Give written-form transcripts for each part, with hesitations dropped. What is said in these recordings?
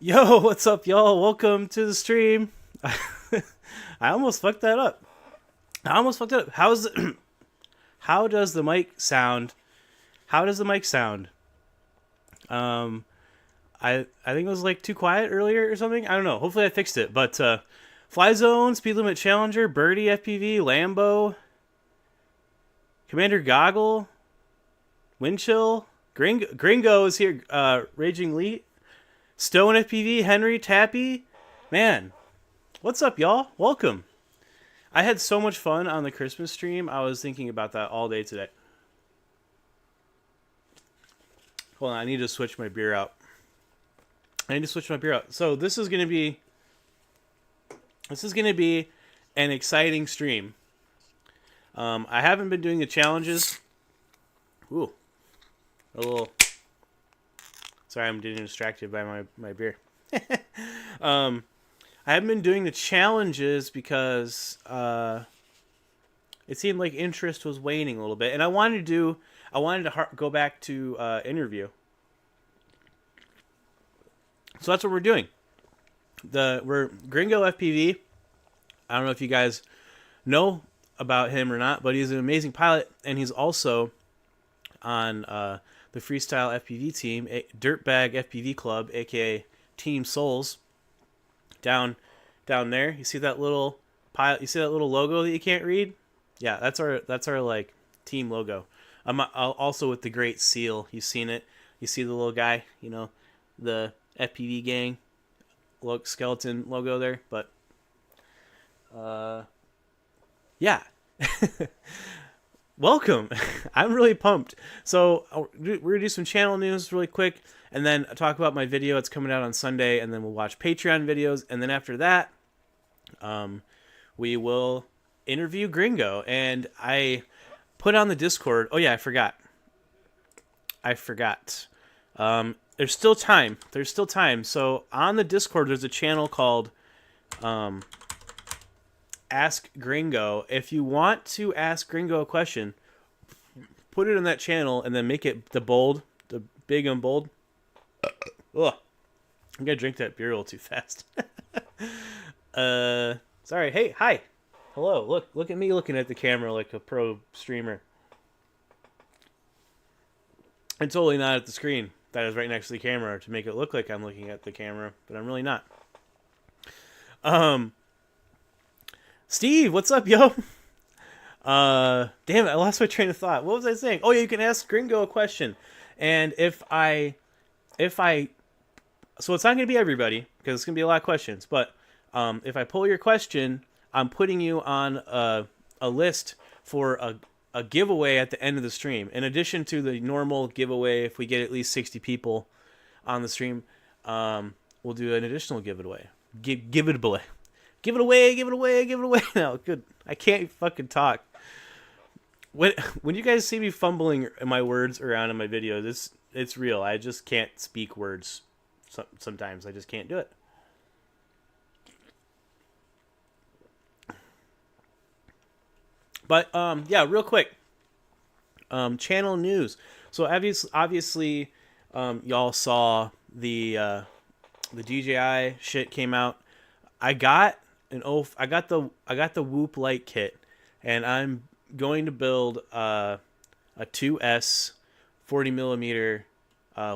Yo, what's up, y'all? Welcome to the stream. I almost fucked that up. I almost fucked it up. How does the mic sound? How does the mic sound? Um, I think it was like too quiet earlier or something. I don't know. Hopefully I fixed it. But Fly Zone, Speed Limit Challenger, Birdie FPV, Lambo, Commander Goggle, Windchill, Gringo is here. Raging Lee, Stone FPV, Henry Tappy, man. What's up, y'all? Welcome. I had so much fun on the Christmas stream. I was thinking about that all day today. Hold on, I need to switch my beer out. So this is gonna be an exciting stream. I haven't been doing the challenges. Ooh, a little. Sorry, I'm getting distracted by my beer. I haven't been doing the challenges because it seemed like interest was waning a little bit, and I wanted to go back to interview. So that's what we're doing. We're Gringo FPV. I don't know if you guys know about him or not, but he's an amazing pilot, and he's also on the freestyle FPV team, Dirtbag FPV Club, aka Team Souls. Down there, you see that little pilot? You see that little logo that you can't read? Yeah, that's our like team logo. I'm also with the Great Seal. You've seen it. You see the little guy, the FPV gang skeleton logo there, but yeah. Welcome. I'm really pumped. So we're gonna do some channel news really quick, and then talk about my video. It's coming out on Sunday, and then we'll watch Patreon videos, and then after that, we will interview Gringo. And I put on the Discord. Oh yeah, I forgot. There's still time. So on the Discord, there's a channel called Ask Gringo. If you want to ask Gringo a question, put it in that channel and then make it the big and bold. Ugh. I'm gonna drink that beer a little too fast. Sorry. Hey, hi. Hello. Look at me looking at the camera like a pro streamer. I'm totally not at the screen that is right next to the camera to make it look like I'm looking at the camera, but I'm really not. Steve, what's up, yo? Damn it, I lost my train of thought. What was I saying? Oh yeah, you can ask Gringo a question. And so it's not gonna be everybody, because it's gonna be a lot of questions, but if I pull your question, I'm putting you on a list for a giveaway at the end of the stream. In addition to the normal giveaway, if we get at least 60 people on the stream, we'll do an additional giveaway. Give it away. Give it away. No, good. I can't fucking talk. When you guys see me fumbling my words around in my videos, it's real. I just can't speak words. Sometimes I just can't do it. But yeah, real quick. Channel news. So obviously, y'all saw the DJI shit came out. I got the Whoop Light kit, and I'm going to build a 2S 40mm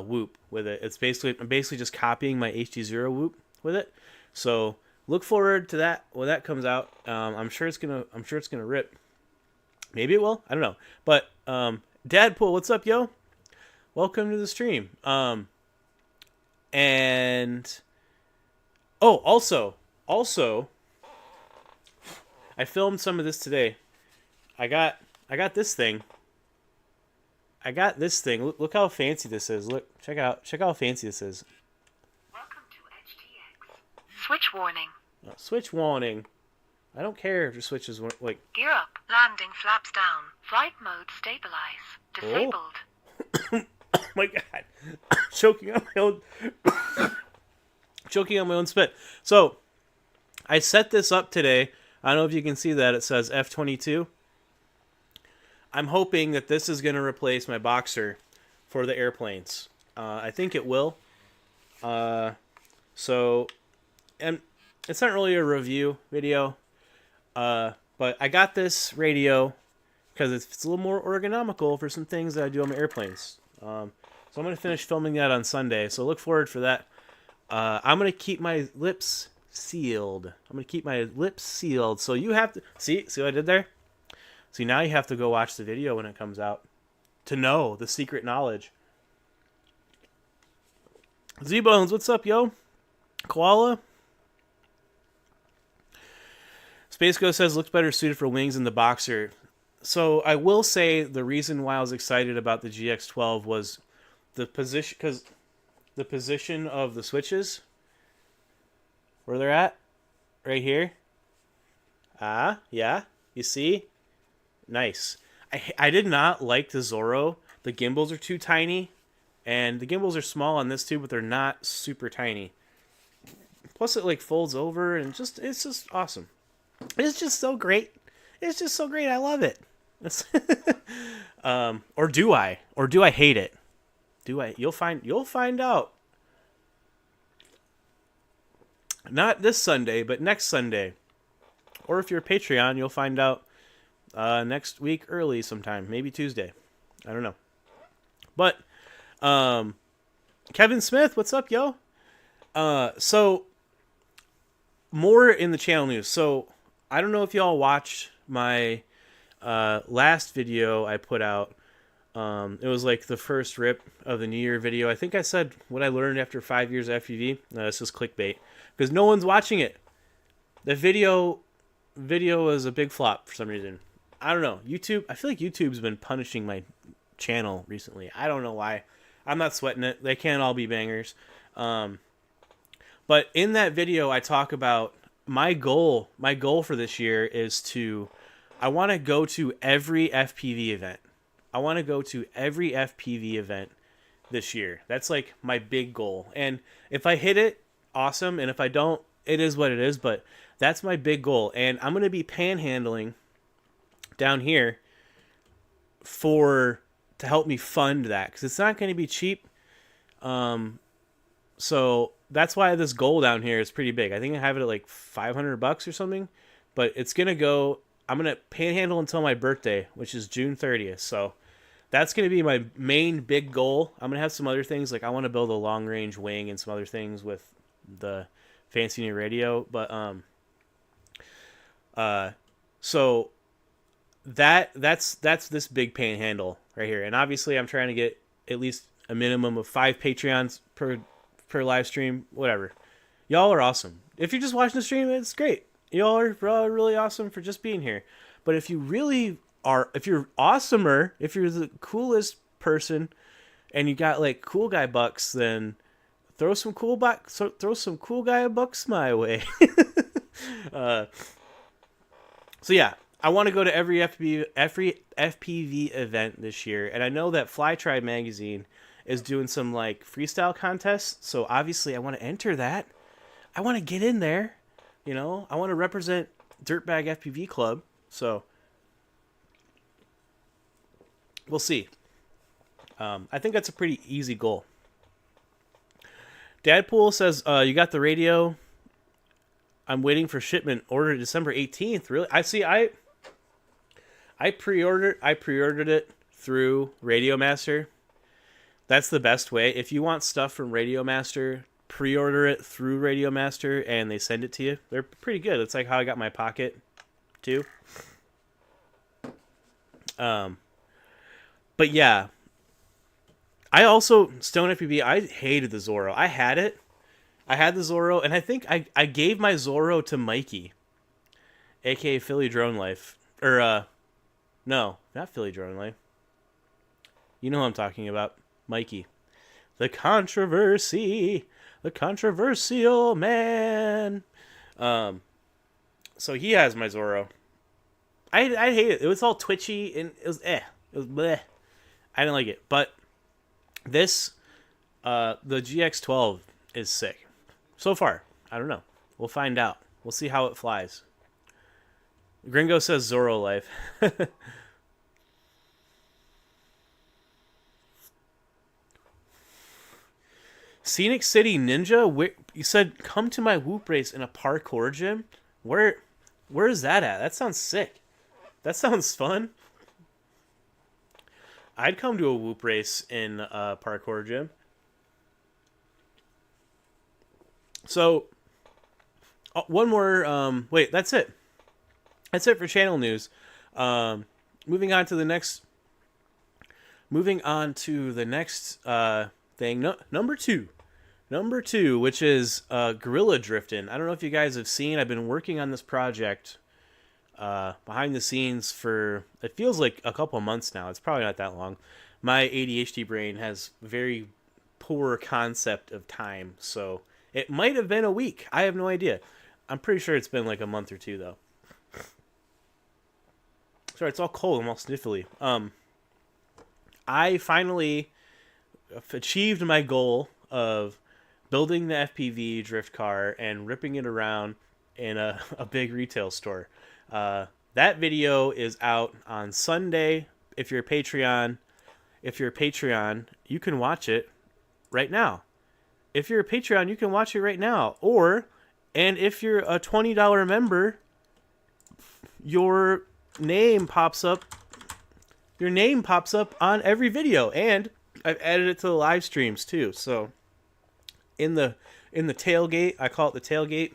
Whoop with it. I'm basically just copying my HD0 Whoop with it. So look forward to that when that comes out. I'm sure it's gonna rip. Maybe it will. I don't know. But Dadpool, what's up, yo? Welcome to the stream. And oh, also, I filmed some of this today. I got this thing. Look how fancy this is. Check out how fancy this is. Welcome to HTX. Switch warning. Oh, switch warning. I don't care if your switch is like. Gear up. Landing flaps down. Flight mode stabilize. Disabled. Oh my god. choking on my own spit. So, I set this up today. I don't know if you can see that. It says F22. I'm hoping that this is going to replace my Boxer for the airplanes. I think it will. So, and it's not really a review video, but I got this radio because it's a little more ergonomical for some things that I do on my airplanes. So I'm going to finish filming that on Sunday. So look forward for that. I'm going to keep my lips sealed. So you have to see what I did there? See, now you have to go watch the video when it comes out to know the secret knowledge. Z-Bones, what's up, yo? Koala? Space Ghost says looks better suited for wings than the Boxer. So I will say the reason why I was excited about the GX12 was the position, because the position of the switches, where they're at, right here. Yeah, you see? Nice. I did not like the Zorro. The gimbals are too tiny, and the gimbals are small on this too, but they're not super tiny. Plus, it like folds over, and it's just awesome. It's just so great. I love it. Or do I? Or do I hate it? Do I? You'll find out. Not this Sunday, but next Sunday. Or if you're a Patreon, you'll find out next week early sometime. Maybe Tuesday. I don't know. But, Kevin Smith, what's up, yo? So, more in the channel news. So, I don't know if y'all watched my last video I put out. It was like the first rip of the New Year video. I think I said what I learned after 5 years of FPV. No, it's just clickbait. Because no one's watching it. The video was a big flop for some reason. I don't know. YouTube, I feel like YouTube's been punishing my channel recently. I don't know why. I'm not sweating it. They can't all be bangers. But in that video, I talk about my goal for this year is I want to go to every FPV event. This year. That's like my big goal. And if I hit it, awesome. And if I don't, it is what it is. But that's my big goal. And I'm going to be panhandling down here to help me fund that. Because it's not going to be cheap. So that's why this goal down here is pretty big. I think I have it at like $500 or something. But it's going to go... I'm going to panhandle until my birthday, which is June 30th. So that's going to be my main big goal. I'm going to have some other things. Like I want to build a long range wing and some other things with the fancy new radio. But, so that's this big panhandle right here. And obviously I'm trying to get at least a minimum of 5 Patreons per live stream, whatever. Y'all are awesome. If you're just watching the stream, it's great. Y'all are really awesome for just being here. But if you really are, if you're awesomer, if you're the coolest person and you got like cool guy bucks, then throw some cool guy bucks my way. So yeah, I want to go to every FPV event this year. And I know that Fly Tribe magazine is doing some like freestyle contests. So obviously I want to enter that. I want to get in there. You know, I want to represent Dirtbag FPV Club, so we'll see. I think that's a pretty easy goal. Dadpool says, you got the radio. I'm waiting for shipment. Ordered December 18th. Really? I pre-ordered it through Radio Master. That's the best way. If you want stuff from Radio Master, pre-order it through Radio Master and they send it to you. They're pretty good. It's like how I got my Pocket too. But yeah, I also Stone FPV. I hated the Zorro. I had the Zorro, and I think I gave my Zorro to Mikey, aka Philly Drone Life, or no, not Philly Drone Life. You know who I'm talking about, Mikey, the controversial man. So he has my Zorro. I hate it. It was all twitchy and it was bleh. I didn't like it. But this the GX12 is sick. So far, I don't know. We'll find out. We'll see how it flies. Gringo says Zorro life. Scenic City Ninja? You said come to my whoop race in a parkour gym. Where is that at? That sounds sick. That sounds fun. I'd come to a whoop race in a parkour gym. So, one more. Wait, that's it. That's it for channel news. Moving on to the next. Moving on to the next thing. No, number two, which is gorilla drifting. I don't know if you guys have seen. I've been working on this project behind the scenes for, it feels like a couple months now. It's probably not that long. My ADHD brain has very poor concept of time, so it might have been a week. I have no idea. I'm pretty sure it's been like a month or two though. Sorry, it's all cold. I'm all sniffly. I finally achieved my goal of building the FPV drift car and ripping it around in a big retail store. That video is out on Sunday. If you're a Patreon, you can watch it right now. If you're a Patreon, you can watch it right now. And if you're a $20 member, your name pops up. Your name pops up on every video, and I've added it to the live streams too. So in the tailgate, I call it the tailgate,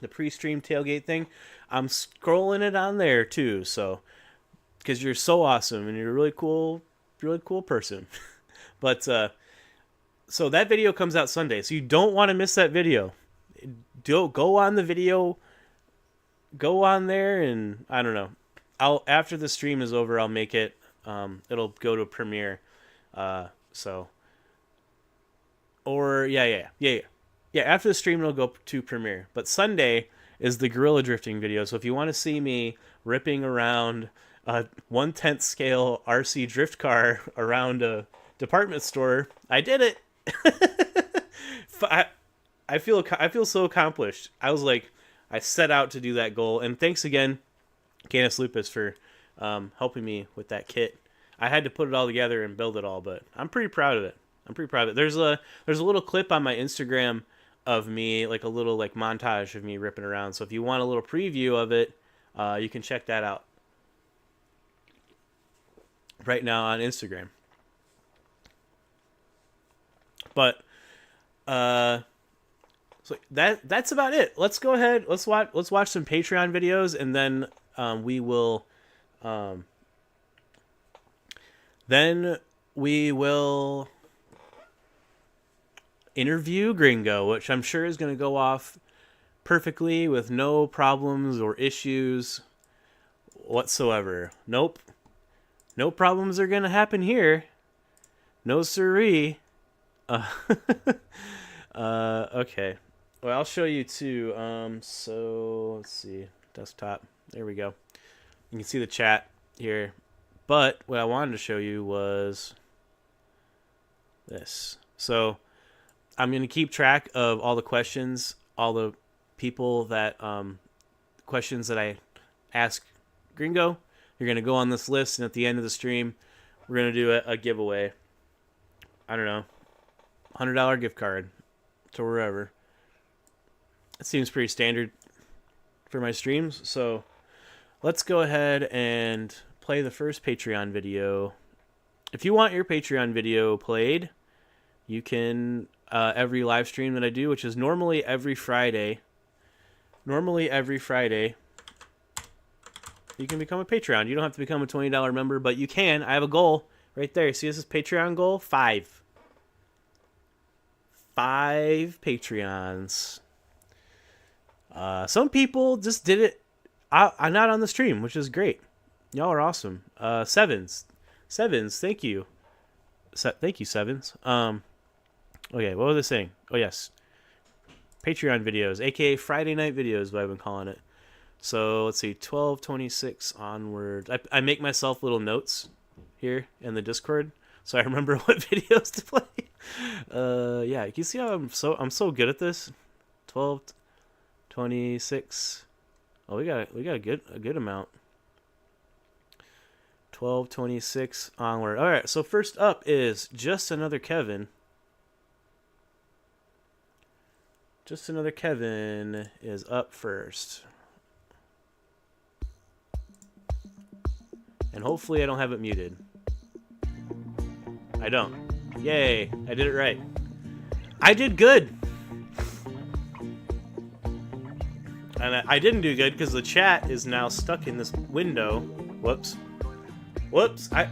the pre-stream tailgate thing. I'm scrolling it on there too. So because you're so awesome and you're a really cool person. But so that video comes out Sunday, so you don't want to miss that video. Go on the video. Go on there, and I don't know. After the stream is over, I'll make it. It'll go to a premiere. After the stream, it'll go to premiere. But Sunday is the gorilla drifting video. So if you want to see me ripping around a 1/10 scale RC drift car around a department store, I did it. I feel so accomplished. I was like, I set out to do that goal, and thanks again, Canis Lupus, for helping me with that kit. I had to put it all together and build it all, but I'm pretty proud of it. There's a little clip on my Instagram of me, like a little like montage of me ripping around. So if you want a little preview of it, you can check that out right now on Instagram. But so that's about it. Let's go ahead. Let's watch some Patreon videos, and then we will interview Gringo, which I'm sure is going to go off perfectly with no problems or issues whatsoever. Nope. No problems are going to happen here. No siree. Okay. Well, I'll show you too. So let's see. Desktop. There we go. You can see the chat here. But what I wanted to show you was this. So I'm going to keep track of all the questions, all the people that, questions that I ask Gringo. You're going to go on this list, and at the end of the stream, we're going to do a giveaway. I don't know, $100 gift card to wherever. It seems pretty standard for my streams. So let's go ahead and play the first Patreon video. If you want your Patreon video played, you can, every live stream that I do, which is normally every Friday, you can become a Patreon. You don't have to become a $20 member, but you can. I have a goal right there. See, this is Patreon goal? 5 Patreons. Some people just did it. I'm not on the stream, which is great. Y'all are awesome. Sevens, thank you. Thank you, Sevens. Okay, what was I saying? Oh, yes. Patreon videos, aka Friday night videos, what I've been calling it. So, let's see, 12/26 onward. I make myself little notes here in the Discord, so I remember what videos to play. Yeah, you can see how I'm so good at this. 12/26. Oh, we got a good amount. 12/26 onward. All right, so first up is Just Another Kevin. Just another Kevin is up first. And hopefully I don't have it muted. I don't. Yay, I did it right. I did good. And I didn't do good because the chat is now stuck in this window. Whoops. Whoops. I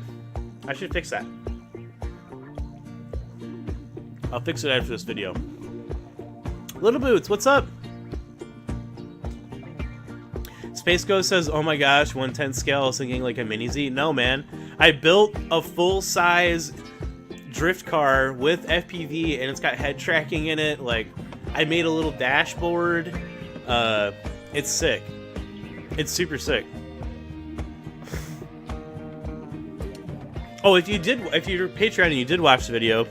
should fix that. I'll fix it after this video. Little Boots, what's up? Space Ghost says, oh my gosh, 1/10 scale. I was thinking like a mini Z. No, man. I built a full-size drift car with FPV, and it's got head tracking in it. Like, I made a little dashboard. It's sick. It's super sick. Oh, if you're Patreon and you did watch the video,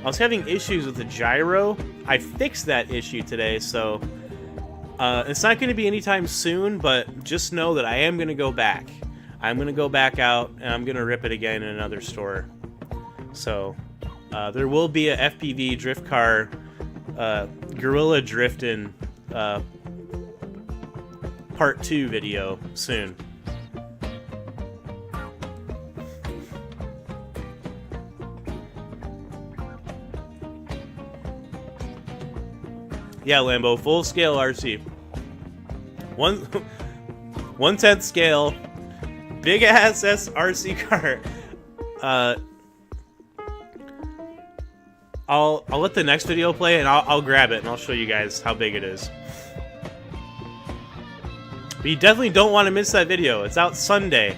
I was having issues with the gyro. I fixed that issue today, so it's not going to be anytime soon, but just know that I am going to go back. I'm going to go back out, and I'm going to rip it again in another store. So, there will be a FPV drift car, Gorilla Drifting, part 2 video soon. Yeah, Lambo, full scale RC. 1/10 scale, big ass RC car. I'll let the next video play and I'll grab it and I'll show you guys how big it is. But you definitely don't want to miss that video. It's out Sunday.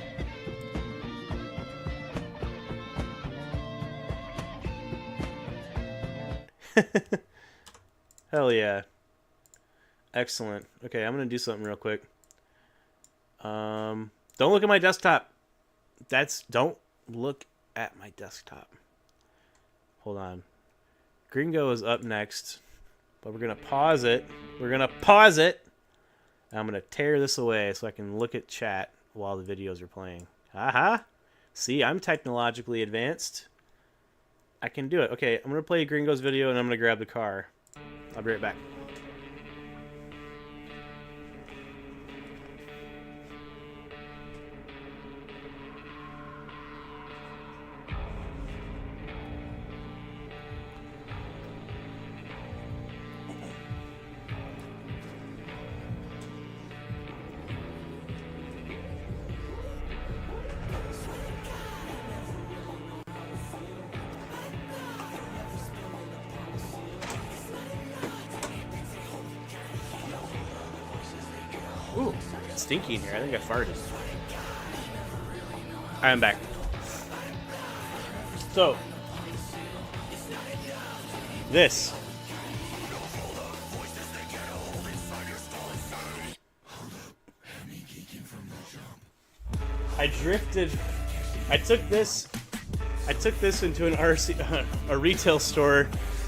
Hell yeah. Excellent. Okay, I'm gonna do something real quick. Don't look at my desktop. Don't look at my desktop. Hold on. Gringo is up next. But we're gonna pause it. We're gonna pause it. And I'm gonna tear this away so I can look at chat while the videos are playing. Aha! See, I'm technologically advanced. I can do it. Okay, I'm gonna play Gringo's video and I'm gonna grab the car. I'll be right back. Ooh, it's stinky in here. I think I farted. I'm back. So, this. I drifted. I took this into an RC, a retail store,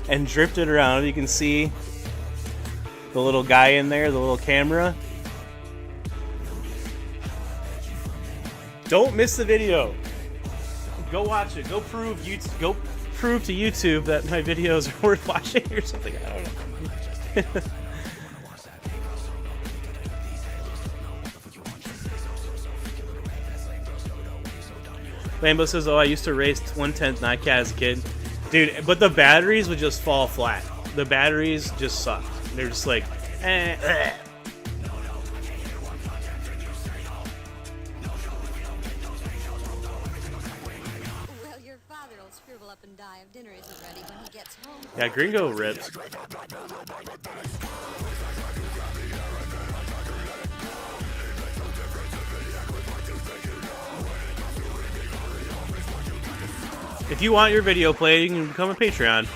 and drifted around. You can see the little guy in there, the little camera. Don't miss the video. Go watch it. Go prove to YouTube that my videos are worth watching or something. I don't know. Lambo says, "Oh, I used to race 1/10 Nightcat as a kid, dude. But the batteries would just fall flat. The batteries just sucked. They're just like, eh." Yeah, Gringo rips. If you want your video played, you can become a Patreon.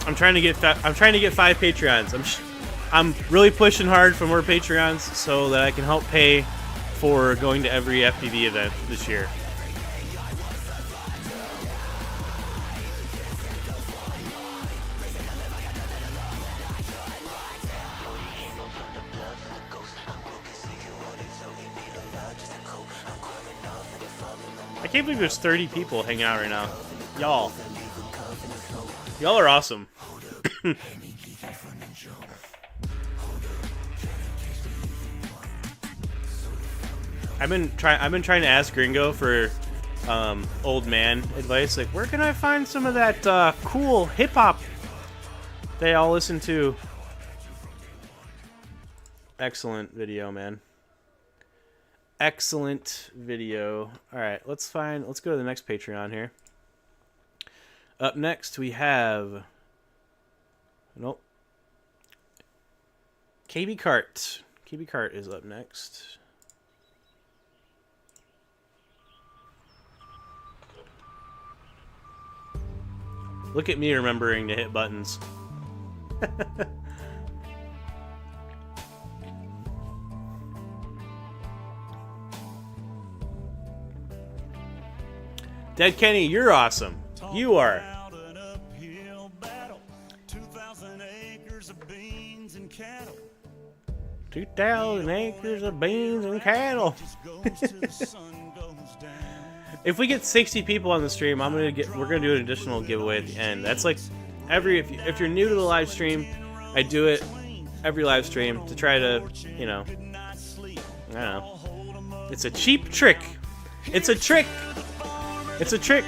I'm trying to get 5 Patreons. I'm really pushing hard for more Patreons so that I can help pay for going to every FPV event this year. I can't believe there's 30 people hanging out right now. Y'all. Y'all are awesome. I've been trying to ask Gringo for old man advice. Like, where can I find some of that cool hip hop they all listen to? Excellent video, man. Excellent video. All right, let's go to the next Patreon here. Up next we have KB Cart. KB Cart is up next. Look at me remembering to hit buttons. Dead Kenny, you're awesome. You are. 2,000 acres of beans and cattle. 2,000 acres of beans and cattle. If we get 60 people on the stream, we're gonna do an additional giveaway at the end. That's like if you're new to the live stream, I do it every live stream to try to, you know, I don't know. It's a cheap trick. It's a trick. It's a trick.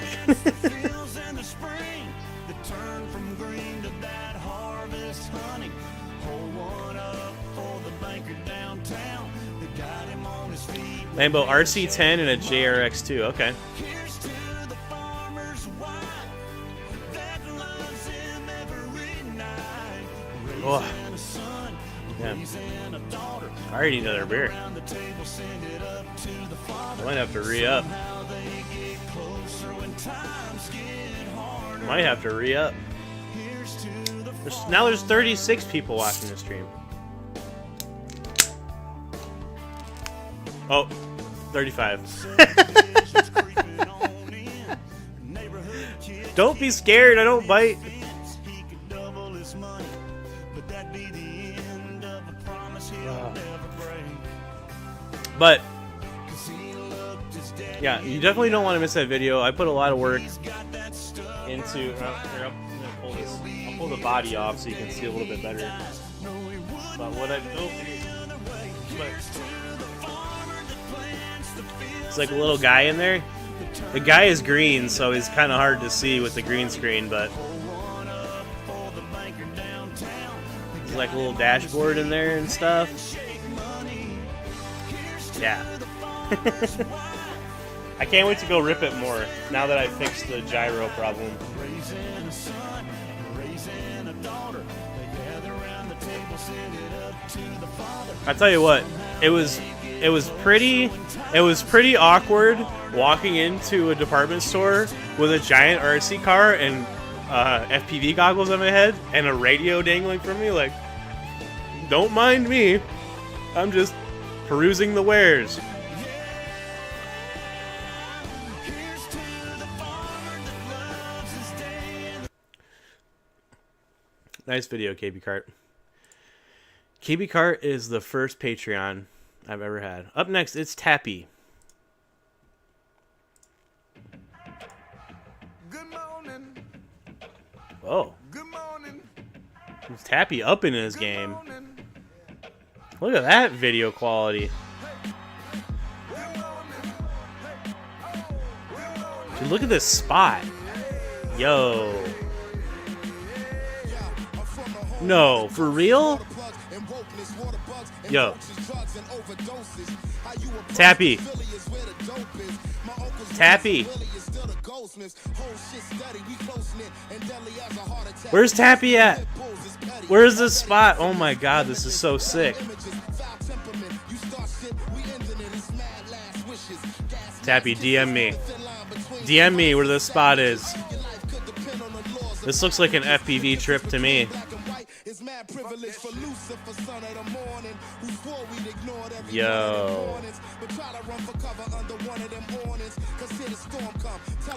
Lambo RC10 and a JRX2. Okay. Oh. Yeah. I already need another beer. I might have to re-up. Might have to re-up. Now there's 36 people watching the stream. Oh, 35. Don't be scared, I don't bite. But yeah, you definitely don't want to miss that video. I put a lot of work into. Here, I'll pull the body off so you can see a little bit better. But what I built it's like a little guy in there. The guy is green, so he's kind of hard to see with the green screen, but there's like a little dashboard in there and stuff. Yeah. I can't wait to go rip it more now that I fixed the gyro problem. I tell you what, it was pretty awkward walking into a department store with a giant RC car and FPV goggles on my head and a radio dangling from me. Like, don't mind me, I'm just perusing the wares. Nice video, KB Cart. KB Cart is the first Patreon I've ever had. Up next, it's Tappy. Good morning. Oh. Good morning. It's Tappy up in his game. Look at that video quality. Dude, look at this spot. Yo. No, for real? Yo. Tappy. Tappy. Where's Tappy at? Where's this spot? Oh my god, this is so sick. Tappy, DM me. DM me where this spot is. This looks like an FPV trip to me. Yo.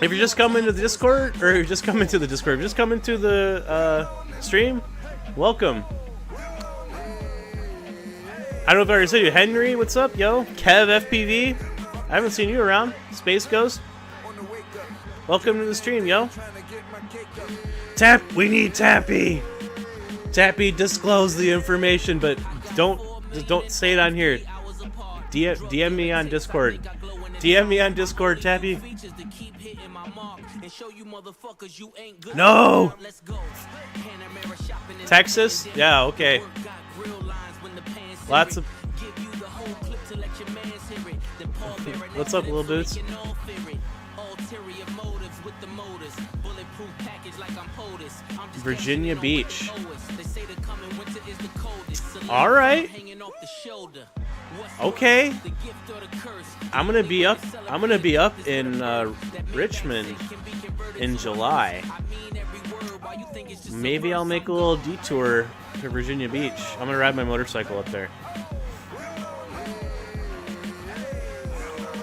If you're just coming to the Discord, or you're just coming to the Discord, if you're just coming to the stream, welcome. I don't know if I already said you. Henry, what's up, yo? Kev FPV, I haven't seen you around. Space Ghost, welcome to the stream, yo. We need Tappy. Tappy, disclose the information, but don't say it on here. DM me on Discord. DM me on Discord, Tappy. No. Texas? Yeah, okay. Lots of. What's up, little dudes? Virginia Beach. All right. Okay. I'm gonna be up in Richmond in July. Maybe I'll make a little detour to Virginia Beach. I'm gonna ride my motorcycle up there.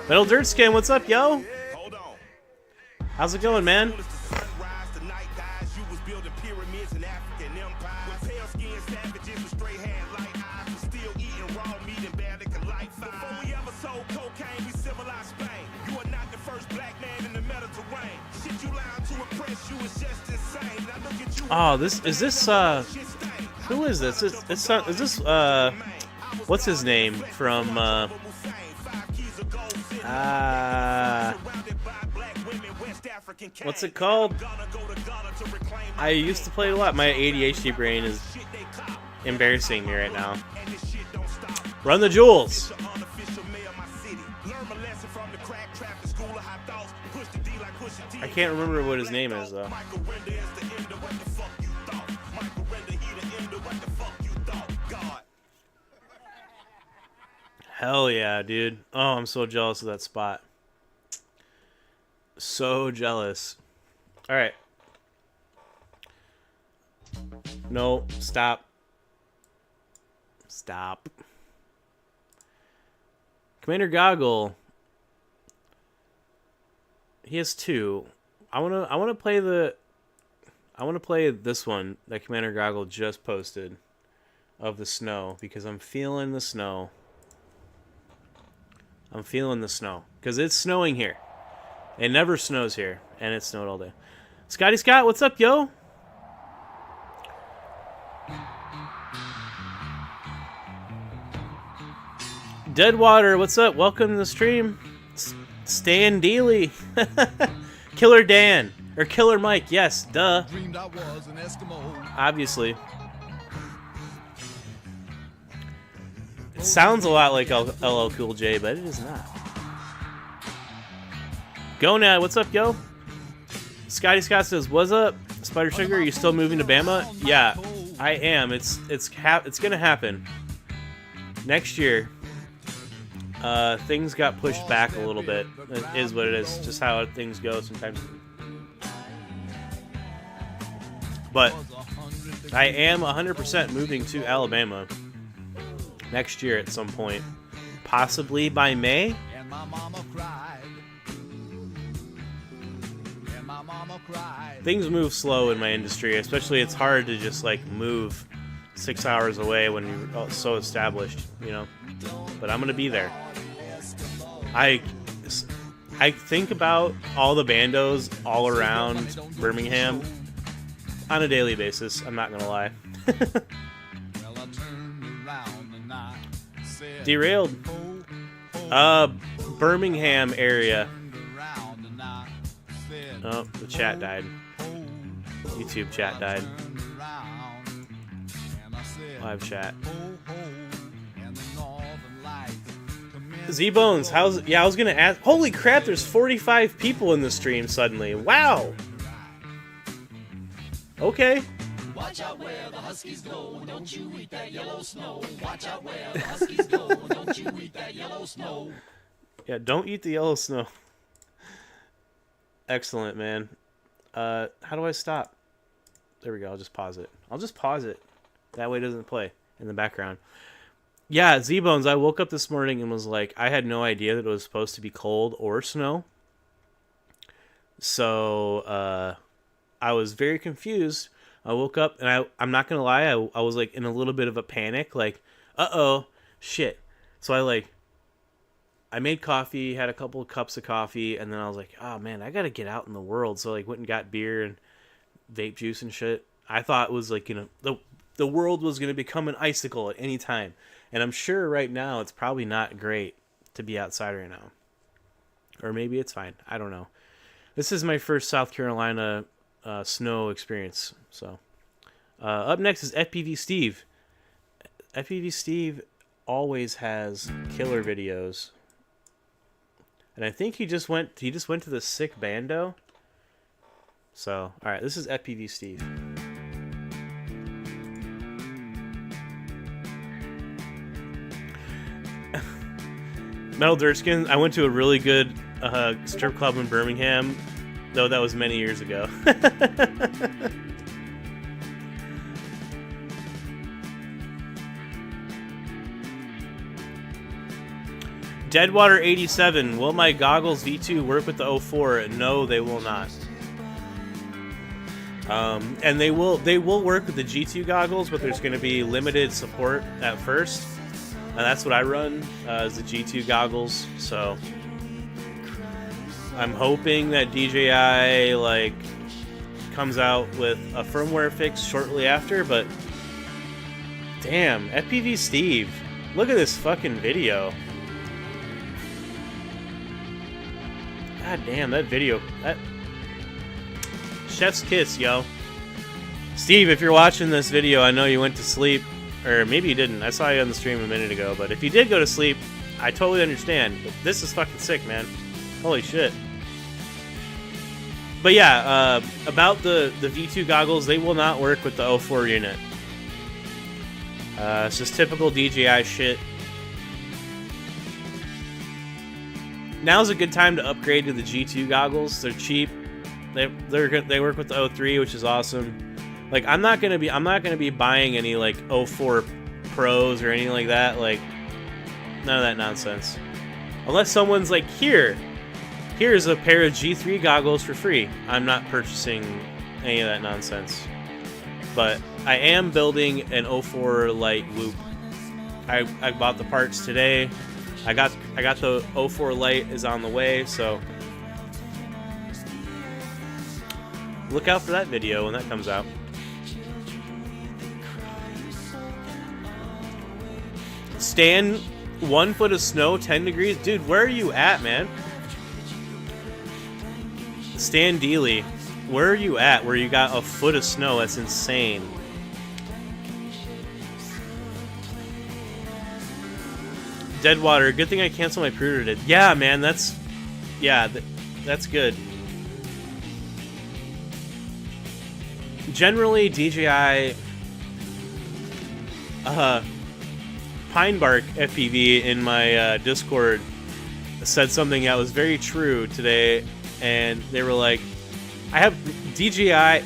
Metal Dirt Skin, what's up, yo? How's it going, man? Oh, who is this? Is this what's his name from what's it called? I used to play it a lot. My ADHD brain is embarrassing me right now. Run the jewels. I can't remember what his name is though. Hell yeah, dude. Oh, I'm so jealous of that spot. So jealous. Alright. No, stop. Stop. Commander Goggle. He has two. I wanna play this one that Commander Goggle just posted of the snow because I'm feeling the snow. I'm feeling the snow because it's snowing here. It never snows here, and it snowed all day. Scotty Scott, what's up, yo? Deadwater, what's up? Welcome to the stream. Stan Dealey. Killer Dan. Or Killer Mike, yes, duh. Obviously. It sounds a lot like LL Cool J, but it is not. Gonad, what's up, yo? Scotty Scott says, "What's up, Spider Sugar? Are you still moving to Bama?" Yeah, I am. It's gonna happen next year. Things got pushed back a little bit. It is what it is. Just how things go sometimes. But I am 100% moving to Alabama next year at some point, possibly by May. Things move slow in my industry, especially it's hard to just like move 6 hours away when you're so established, you know. But I'm gonna be there. I think about all the bandos all around Birmingham on a daily basis. I'm not gonna lie. Derailed. Birmingham area. Oh, the chat died. YouTube chat died. Live chat. Z-Bones, how's... Yeah, I was gonna ask... Holy crap, there's 45 people in the stream suddenly. Wow! Okay. Watch out where the Huskies go, don't you eat that yellow snow. Watch out where the Huskies go, don't you eat that yellow snow. Yeah, don't eat the yellow snow. Excellent, man. How do I stop? There we go, I'll just pause it. I'll just pause it. That way it doesn't play in the background. Yeah, Z-Bones, I woke up this morning and was like, I had no idea that it was supposed to be cold or snow. So, I was very confused. I woke up and I'm not gonna lie, I was like in a little bit of a panic, like, uh-oh, shit. So I made coffee, had a couple of cups of coffee, and then I was like, oh man, I gotta get out in the world. So I like went and got beer and vape juice and shit. I thought it was like, the world was going to become an icicle at any time. And I'm sure right now it's probably not great to be outside right now. Or maybe it's fine. I don't know. This is my first South Carolina snow experience. So up next is FPV Steve. FPV Steve always has killer videos. And I think he just went to the sick bando. So, all right, this is FPV Steve. Metal Dirtskin, I went to a really good strip club in Birmingham, though that was many years ago. Deadwater 87, will my goggles V2 work with the 04? No, they will not. And they will work with the G2 goggles, but there's going to be limited support at first. And that's what I run, is the G2 goggles. So I'm hoping that DJI like comes out with a firmware fix shortly after. But damn, FPV Steve, look at this fucking video. God damn, that video, that chef's kiss, yo. Steve, if you're watching this video, I know you went to sleep. Or maybe you didn't. I saw you on the stream a minute ago. But if you did go to sleep, I totally understand. But this is fucking sick, man. Holy shit. But yeah, about the V2 goggles, they will not work with the 04 unit. It's just typical DJI shit. Now's a good time to upgrade to the G2 goggles. They're cheap. They work with the 03, which is awesome. Like I'm not gonna be buying any like 04 Pros or anything like that. Like none of that nonsense. Unless someone's like, here's a pair of G3 goggles for free. I'm not purchasing any of that nonsense. But I am building an 04 Lite loop. I bought the parts today. I got the 04 Lite is on the way, so look out for that video when that comes out. Stan, 1 foot of snow, 10 degrees. Dude, where are you at, man? Stan Dealey, where are you at where you got a foot of snow? That's insane. Deadwater, good thing I canceled my pre-order today. Yeah, man, that's good. Generally, DJI Pine Bark FPV in my Discord said something that was very true today, and they were like, I have DJI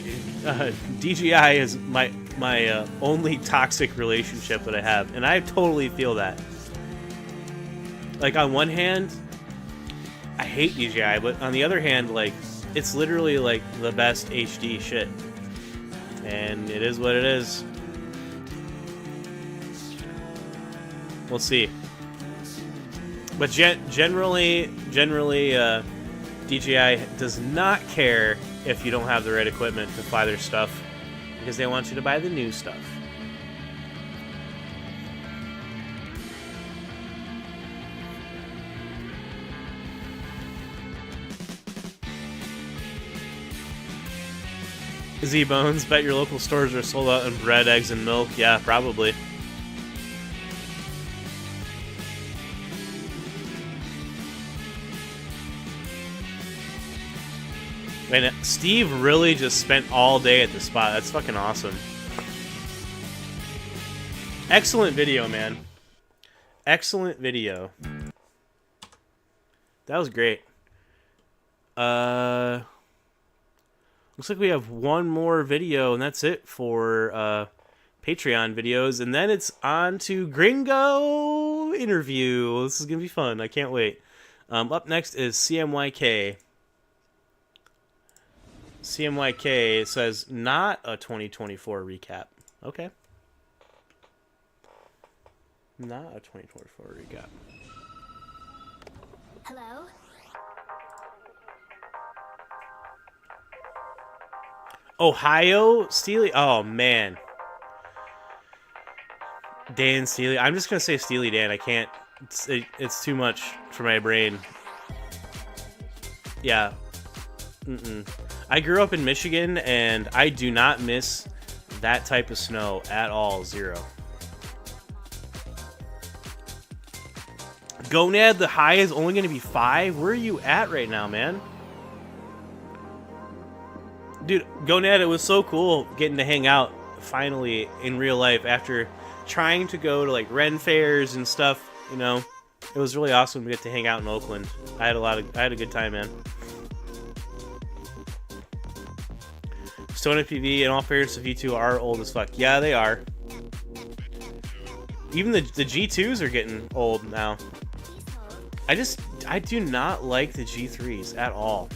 is my only toxic relationship that I have, and I totally feel that. Like, on one hand, I hate DJI, but on the other hand, like, it's literally like the best HD shit, and it is what it is. We'll see. But generally, DJI does not care if you don't have the right equipment to fly their stuff, because they want you to buy the new stuff. Z-Bones, bet your local stores are sold out in bread, eggs, and milk. Yeah, probably. Man, Steve really just spent all day at the spot. That's fucking awesome. Excellent video, man. Excellent video. That was great. Looks like we have one more video, and that's it for Patreon videos. And then it's on to Gringo interview. This is going to be fun. I can't wait. Up next is CMYK. CMYK says, not a 2024 recap. Okay. Not a 2024 recap. Hello? Ohio Steely. Oh man, Dan Steely. I'm just gonna say Steely Dan. I can't. It's too much for my brain. Yeah. I grew up in Michigan, and I do not miss that type of snow at all. Zero. Gonad, the high is only going to be 5. Where are you at right now, man? Dude, Gonad, it was so cool getting to hang out finally in real life after trying to go to like Ren fairs and stuff. You know, it was really awesome to get to hang out in Oakland. I had a good time, man. Stone FPV, in all fairness, the V2 are old as fuck. Yeah, they are. Even the G2s are getting old now. I do not like the G3s at all.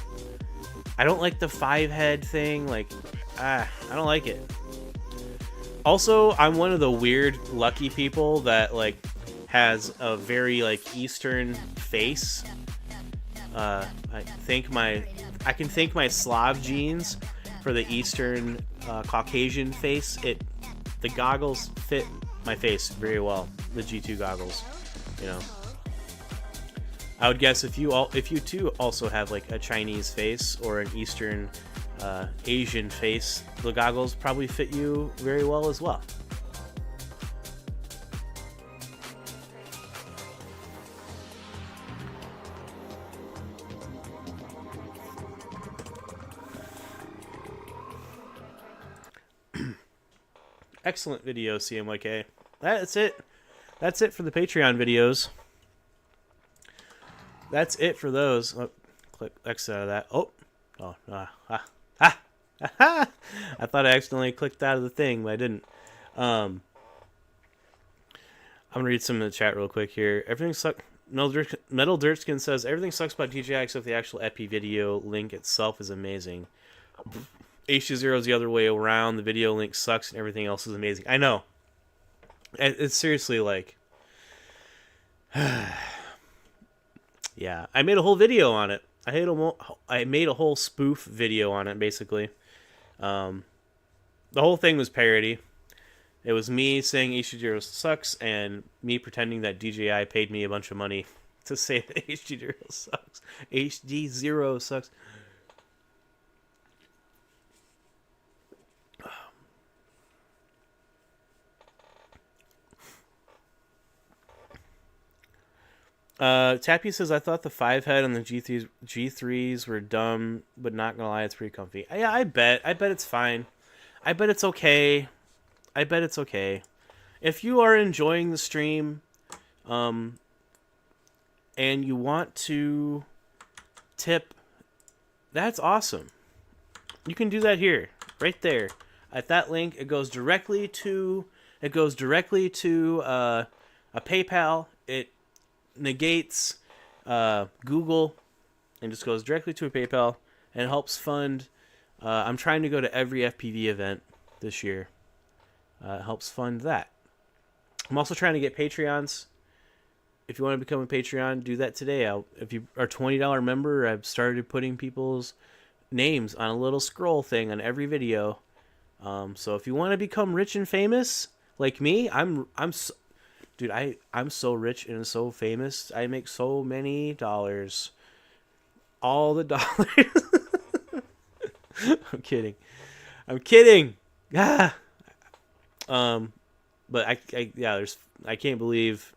I don't like the 5-head thing. Like, I don't like it. Also, I'm one of the weird, lucky people that like has a very like Eastern face. I can thank my Slav genes for the Eastern Caucasian face. The goggles fit my face very well. The G2 goggles, you know. I would guess if you too also have like a Chinese face or an Eastern Asian face, the goggles probably fit you very well as well. Excellent video, CMYK. That's it. That's it for the Patreon videos. That's it for those. Oh, click X out of that. I thought I accidentally clicked out of the thing, but I didn't. I'm gonna read some of the chat real quick here. Everything sucks. Metal Dirtskin says everything sucks about DJI except the actual epi video link itself is amazing. H0 is the other way around. The video link sucks and everything else is amazing. I know. It's seriously like... yeah. I made a whole video on it. I made a whole spoof video on it, basically. The whole thing was parody. It was me saying H0 sucks and me pretending that DJI paid me a bunch of money to say that H0 sucks. HD0 sucks. Tappy says, I thought the 5-head on the G3s were dumb, but not gonna lie, it's pretty comfy. Yeah, I bet it's fine. I bet it's okay. If you are enjoying the stream, and you want to tip, that's awesome. You can do that here, right there. At that link, it goes directly to a PayPal. It negates Google and just goes directly to a PayPal and helps fund. I'm trying to go to every FPV event this year. It helps fund that. I'm also trying to get Patreons. If you want to become a Patreon, do that today. If you are a $20 member, I've started putting people's names on a little scroll thing on every video. So if you want to become rich and famous like me, Dude, I'm so rich and so famous. I make so many dollars. All the dollars. I'm kidding. Ah. But I can't believe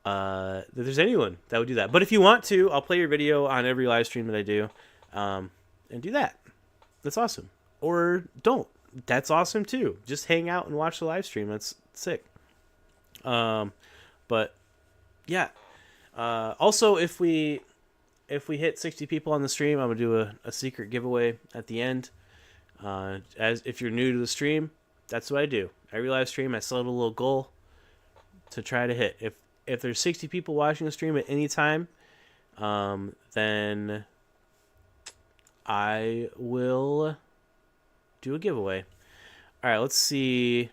that there's anyone that would do that. But if you want to, I'll play your video on every live stream that I do, and do that. That's awesome. Or don't. That's awesome too. Just hang out and watch the live stream. That's sick. But yeah. Also, if we hit 60 people on the stream, I'm gonna do a secret giveaway at the end. As if you're new to the stream, that's what I do. Every live stream, I set a little goal to try to hit. If there's 60 people watching the stream at any time, then I will do a giveaway. All right, let's see.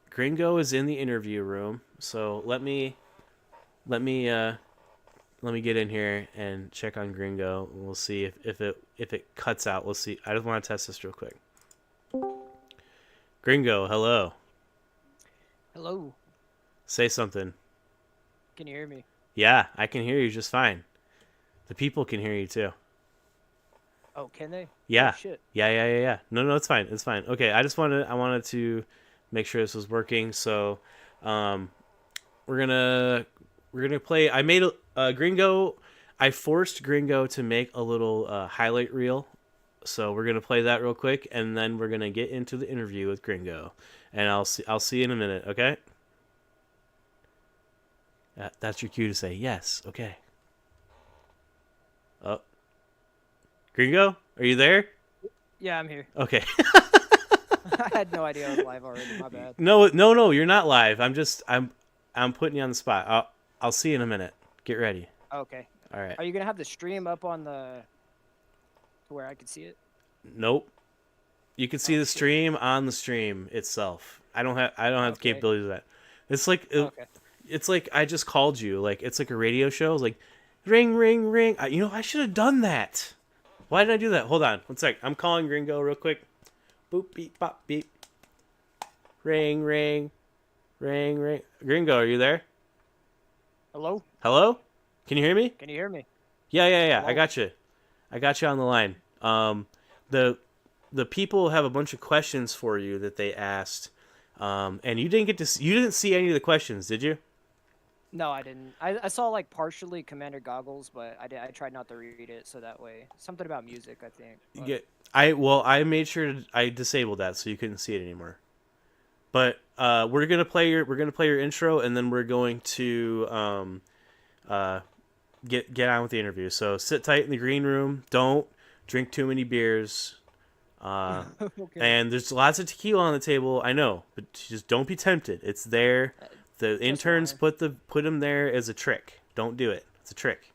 Gringo is in the interview room, so let me let me get in here and check on Gringo. We'll see if it cuts out. We'll see. I just want to test this real quick. Gringo, hello. Hello. Say something. Can you hear me? Yeah, I can hear you just fine. The people can hear you too. Oh, can they? Yeah. Oh, shit. Yeah. No, it's fine. It's fine. Okay, I wanted to make sure this was working. So, we're gonna play. I made a Gringo. I forced Gringo to make a little highlight reel. So we're gonna play that real quick, and then we're gonna get into the interview with Gringo. And I'll see you in a minute. Okay. That's your cue to say yes. Okay. Oh. Gringo, are you there? Yeah, I'm here. Okay. I had no idea I was live already. My bad. No, you're not live. I'm putting you on the spot. I'll see you in a minute. Get ready. Okay. All right. Are you gonna have the stream up on the to where I could see it? Nope. You can see the stream on the stream itself. I don't have the capabilities of that. It's like it's like I just called you. Like it's like a radio show. It's like ring ring ring. I should have done that. Why did I do that? Hold on. One sec. I'm calling Gringo real quick. Boop beep bop beep. Ring ring. Ring ring. Gringo, are you there? Hello? Hello? Can you hear me? Can you hear me? Yeah. Hello? I got you. I got you on the line. The people have a bunch of questions for you that they asked, and you didn't see any of the questions, did you? No, I didn't. I saw like partially Commander Goggles, but I tried not to read it, so that way something about music, I think. But... Yeah. I made sure I disabled that so you couldn't see it anymore. But we're gonna play your intro, and then we're going to get on with the interview. So sit tight in the green room. Don't drink too many beers. Okay. And there's lots of tequila on the table. I know, but just don't be tempted. It's there. The interns put them there as a trick. Don't do it. It's a trick.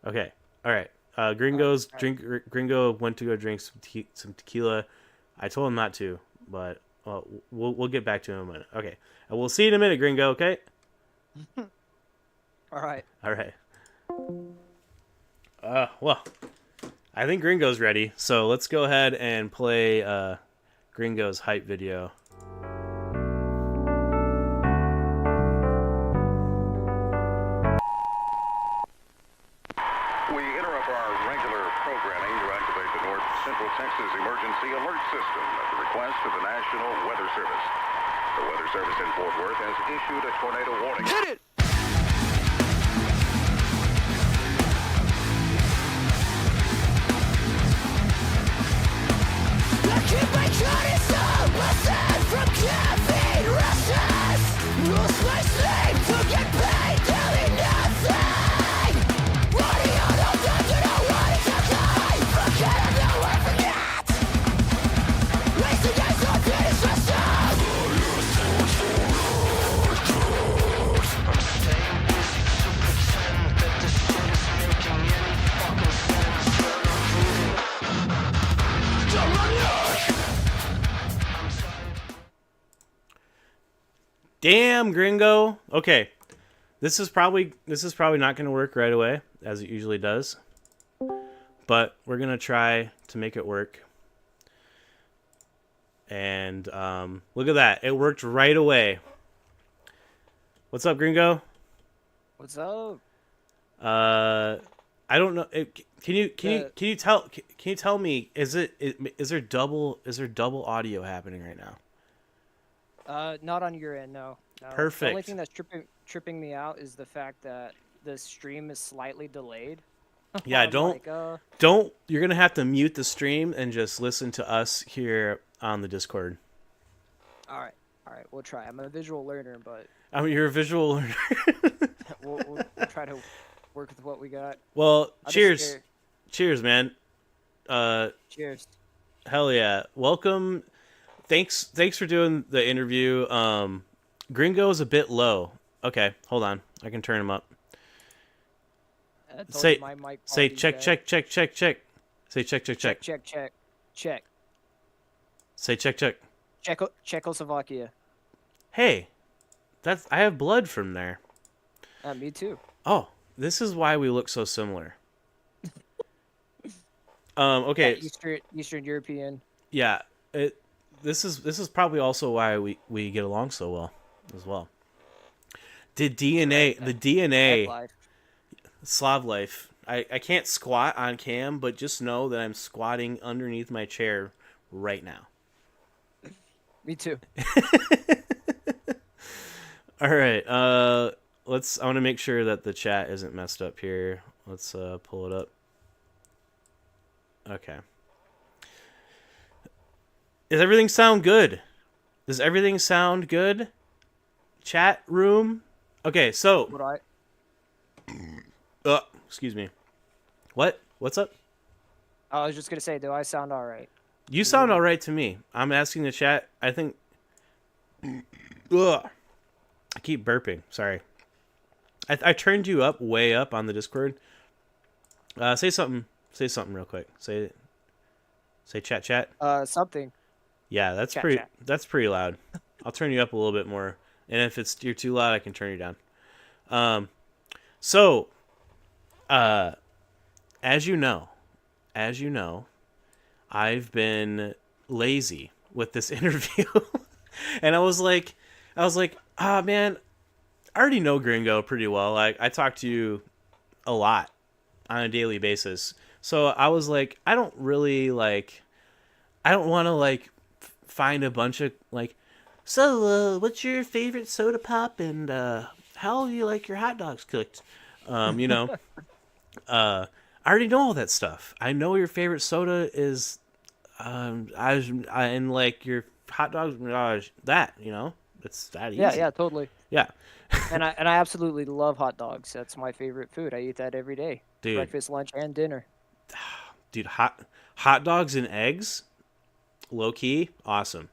Okay. All right. Gringo went to go drink some tequila. I told him not to, but we'll get back to him in a minute. Okay. And we'll see you in a minute, Gringo, okay? All right. Well, I think Gringo's ready. So let's go ahead and play Gringo's hype video. We interrupt our regular programming to activate the North Central Texas Emergency Alert System at the request of the National Weather Service. The Weather Service in Fort Worth has issued a tornado warning. Hit it! Damn, Gringo. Okay. This is probably not going to work right away, as it usually does. But we're going to try to make it work. And look at that. It worked right away. What's up, Gringo? What's up? I don't know. Can you tell me, is there double audio happening right now? Not on your end, no. Perfect. The only thing that's tripping me out is the fact that the stream is slightly delayed. Yeah, I'm don't. You're gonna have to mute the stream and just listen to us here on the Discord. All right, we'll try. I'm a visual learner, but I mean, you're a visual learner. we'll try to work with what we got. Well, cheers, man. Cheers. Hell yeah, welcome. Thanks for doing the interview. Gringo is a bit low. Okay, hold on. I can turn him up. Say check. Say check. Say check. Czechoslovakia. Hey, I have blood from there. Me too. Oh, this is why we look so similar. Yeah, Okay. Eastern European. Yeah. This is probably also why we get along so well as well. The DNA, Life. Slav life. I can't squat on cam, but just know that I'm squatting underneath my chair right now. Me too. All right. I want to make sure that the chat isn't messed up here. Let's pull it up. Okay. Does everything sound good? Does everything sound good? Chat room. Okay, so. What I? Excuse me. What? What's up? I was just gonna say, do I sound all right? You sound all right to me. I'm asking the chat. I think. Ugh. I keep burping. Sorry. I turned you up way up on the Discord. Say something. Say something real quick. Say chat. Something. Yeah, that's Chat. That's pretty loud. I'll turn you up a little bit more, and if you're too loud, I can turn you down. As you know, I've been lazy with this interview, and I was like, ah, man, I already know Gringo pretty well. Like, I talk to you a lot on a daily basis, so I was like, I don't want to find a bunch of so what's your favorite soda pop, and how do you like your hot dogs cooked? I already know all that stuff. I know your favorite soda is and your hot dogs, that, it's that easy. Yeah, totally. Yeah. and I absolutely love hot dogs. That's my favorite food. I eat that every day. Dude. Breakfast, lunch, and dinner. Dude, hot dogs and eggs, low key, awesome.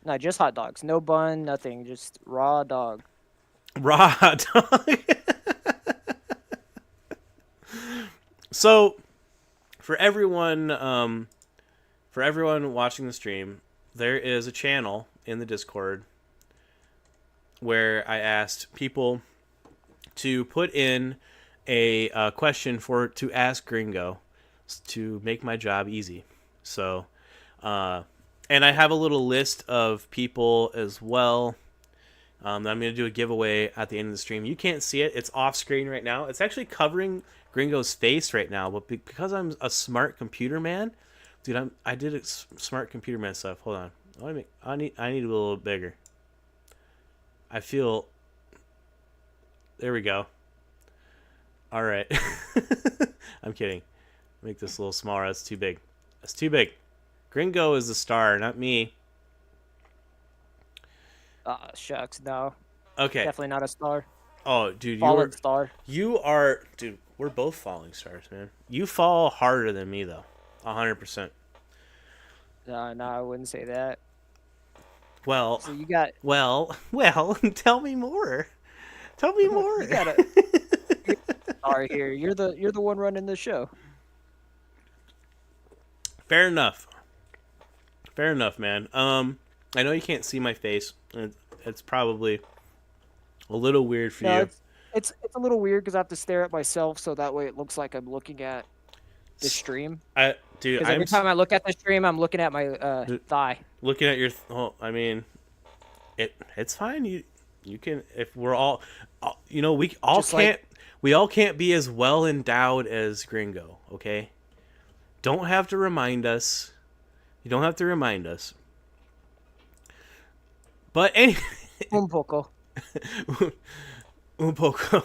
No, just hot dogs. No bun, nothing. Just raw dog. Raw hot dog. So, for everyone watching the stream, there is a channel in the Discord where I asked people to put in a question to ask Gringo to make my job easy. So, and I have a little list of people as well. That I'm going to do a giveaway at the end of the stream. You can't see it. It's off screen right now. It's actually covering Gringo's face right now, but because I'm a smart computer man, dude, I did smart computer man stuff. Hold on. I need a little bigger. I feel. There we go. All right. I'm kidding. Make this a little smaller. That's too big. That's too big. Gringo is the star, not me. Shucks, no. Okay. Definitely not a star. Oh, dude, Fallen star. You are, dude. We're both falling stars, man. You fall harder than me, though. 100%. No, I wouldn't say that. Well, So you got. well. Tell me more. Tell me more. You got a star here. You're the one running the show. Fair enough, man. I know you can't see my face. It's probably a little weird for you. It's a little weird because I have to stare at myself, so that way it looks like I'm looking at the stream. Dude, Because every time I look at the stream, I'm looking at my thigh. looking at your. I mean, it's fine. You can, if we're all, we all Just can't. We all can't be as well endowed as Gringo. Okay. Don't have to remind us. You don't have to remind us. But anyway. Un poco. Un poco.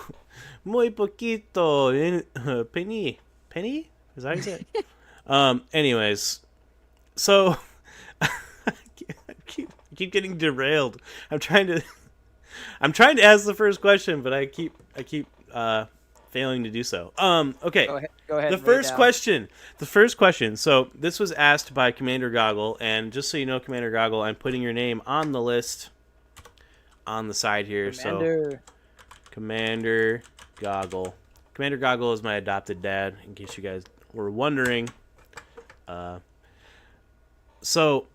Muy poquito. Penny? Is that how you say it? Anyways. So, I keep getting derailed. I'm trying to ask the first question, but I keep failing to do so. Okay. Go ahead. The first question. So this was asked by Commander Goggle, and just so you know, Commander Goggle, I'm putting your name on the list on the side here. Commander. So Commander Goggle. Commander Goggle is my adopted dad, in case you guys were wondering. So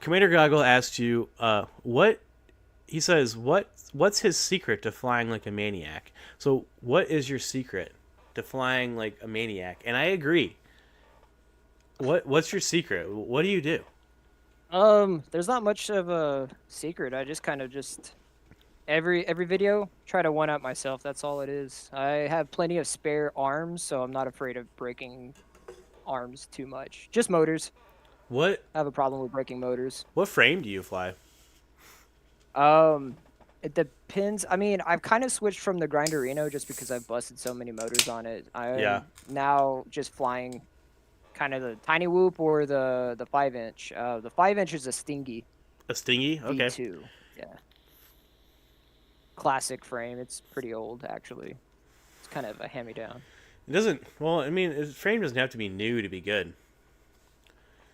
Commander Goggle asked you, what he says, what's his secret to flying like a maniac? So what is your secret to flying like a maniac? And I agree. What's your secret? What do you do? There's not much of a secret. I just kind of just every video try to one up myself. That's all it is. I have plenty of spare arms, so I'm not afraid of breaking arms too much. Just motors. What I have a problem with breaking motors. what frame do you fly? It depends. I mean, I've kind of switched from the Grinderino just because I've busted so many motors on it. I'm now just flying kind of the tiny whoop or the 5-inch. The 5-inch is a Stingy A Stingy? Okay. V2. Yeah. Classic frame. It's pretty old actually. It's kind of a hand-me-down. It doesn't. Well, I mean, his frame doesn't have to be new to be good.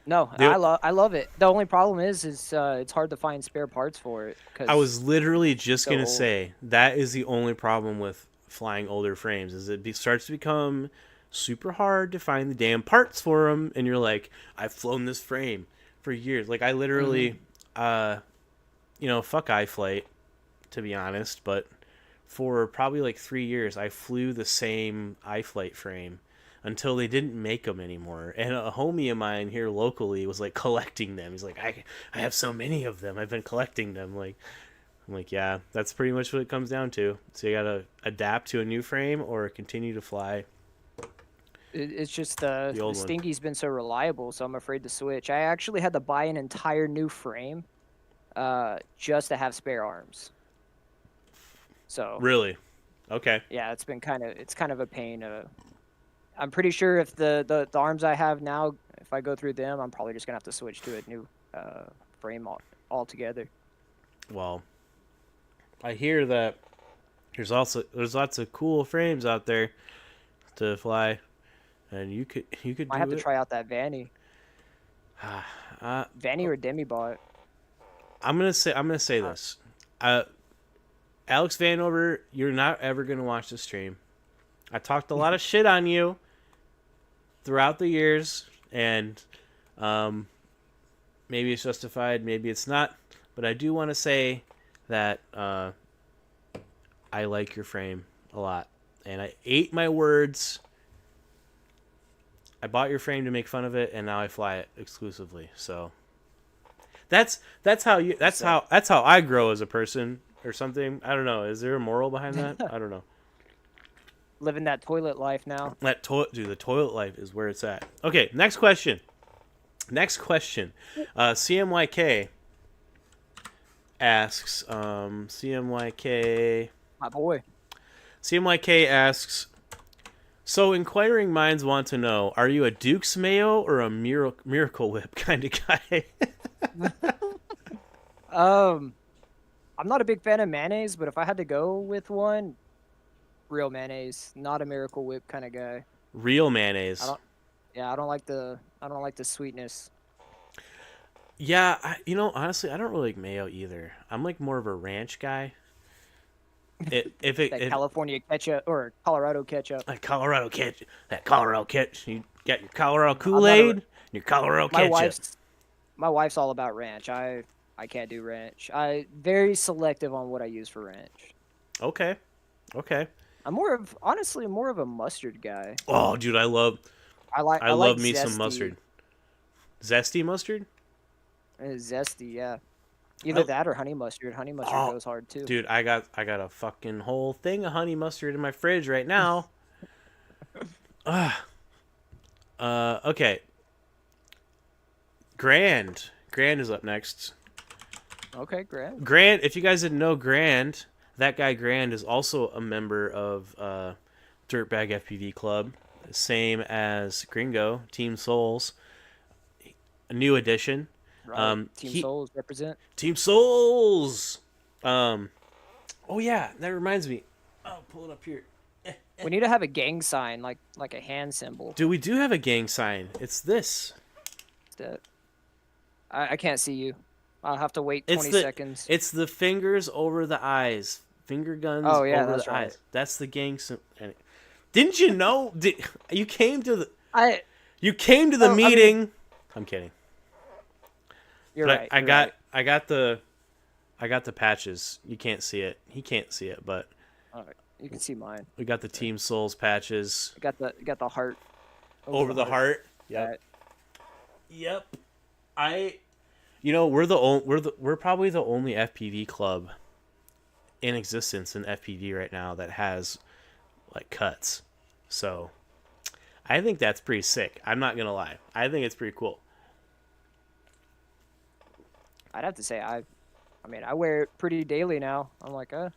No, I love it. The only problem is it's hard to find spare parts for it. I was literally just gonna old. say that is the only problem with flying older frames is starts to become super hard to find the damn parts for them, and you're like, I've flown this frame for years. Like I literally, fuck iFlight, to be honest, but for probably like 3 years, I flew the same iFlight frame until they didn't make them anymore. And a homie of mine here locally was like collecting them. He's like, I have so many of them. I've been collecting them. Like, I'm like, yeah, that's pretty much what it comes down to. So you gotta adapt to a new frame or continue to fly. It's just The the old one. Stingy's been so reliable, so I'm afraid to switch. I actually had to buy an entire new frame, just to have spare arms. So Really? Okay. yeah, it's kind of a pain. I'm pretty sure if the arms I have now, if I go through them, I'm probably just gonna have to switch to a new frame altogether. Well, I hear that there's lots of cool frames out there to fly, and you could do I have to it. try out that Vanny or Demibot. I'm gonna say this. Alex Vanover, you're not ever gonna watch the stream. I talked a lot of shit on you throughout the years, and maybe it's justified, maybe it's not. But I do want to say that I like your frame a lot, and I ate my words. I bought your frame to make fun of it, and now I fly it exclusively. So that's how I grow as a person or something. I don't know. Is there a moral behind that? I don't know. Living that toilet life now. Dude, the toilet life is where it's at. Okay, next question. CMYK asks, CMYK My boy. asks, so inquiring minds want to know, are you a Duke's Mayo or a Miracle Whip kind of guy? I'm not a big fan of mayonnaise, but if I had to go with one, real mayonnaise, not a Miracle Whip kind of guy. Real mayonnaise. I don't like the sweetness. Yeah, honestly, I don't really like mayo either. I'm like more of a ranch guy. California ketchup or Colorado ketchup. That Colorado ketchup. You got your Colorado Kool-Aid and your Colorado ketchup. My wife's all about ranch. I can't do ranch. I very selective on what I use for ranch. Okay. I'm honestly more of a mustard guy. Oh, dude, I love me zesty. some mustard. Zesty mustard? Zesty, yeah. Either that or honey mustard. Honey mustard goes hard too. Dude, I got a fucking whole thing of honey mustard in my fridge right now. Okay. Grand is up next. Okay, great. Grand, if you guys didn't know, that guy Grand is also a member of Dirtbag FPV Club, same as Gringo, Team Souls, a new addition. Right. Team Souls represent. Team Souls. Oh yeah, that reminds me. I'll pull it up here. We need to have a gang sign, like a hand symbol. Dude, we do have a gang sign. It's this. I can't see you. I'll have to wait 20 seconds. It's the fingers over the eyes. Finger guns over the eyes. That's the gang symbol. Didn't you know? You came to the meeting. I'm kidding. You're right. I got the I got the patches. You can't see it. He can't see it, but Alright, you can see mine. we got the Team Souls patches You got the heart over the heart. Yep. That- Yep. We're probably the only FPV club in existence in FPV right now that has like cuts. So I think that's pretty sick. I'm not gonna lie. I think it's pretty cool. I'd have to say I mean I wear it pretty daily now. I'm like, I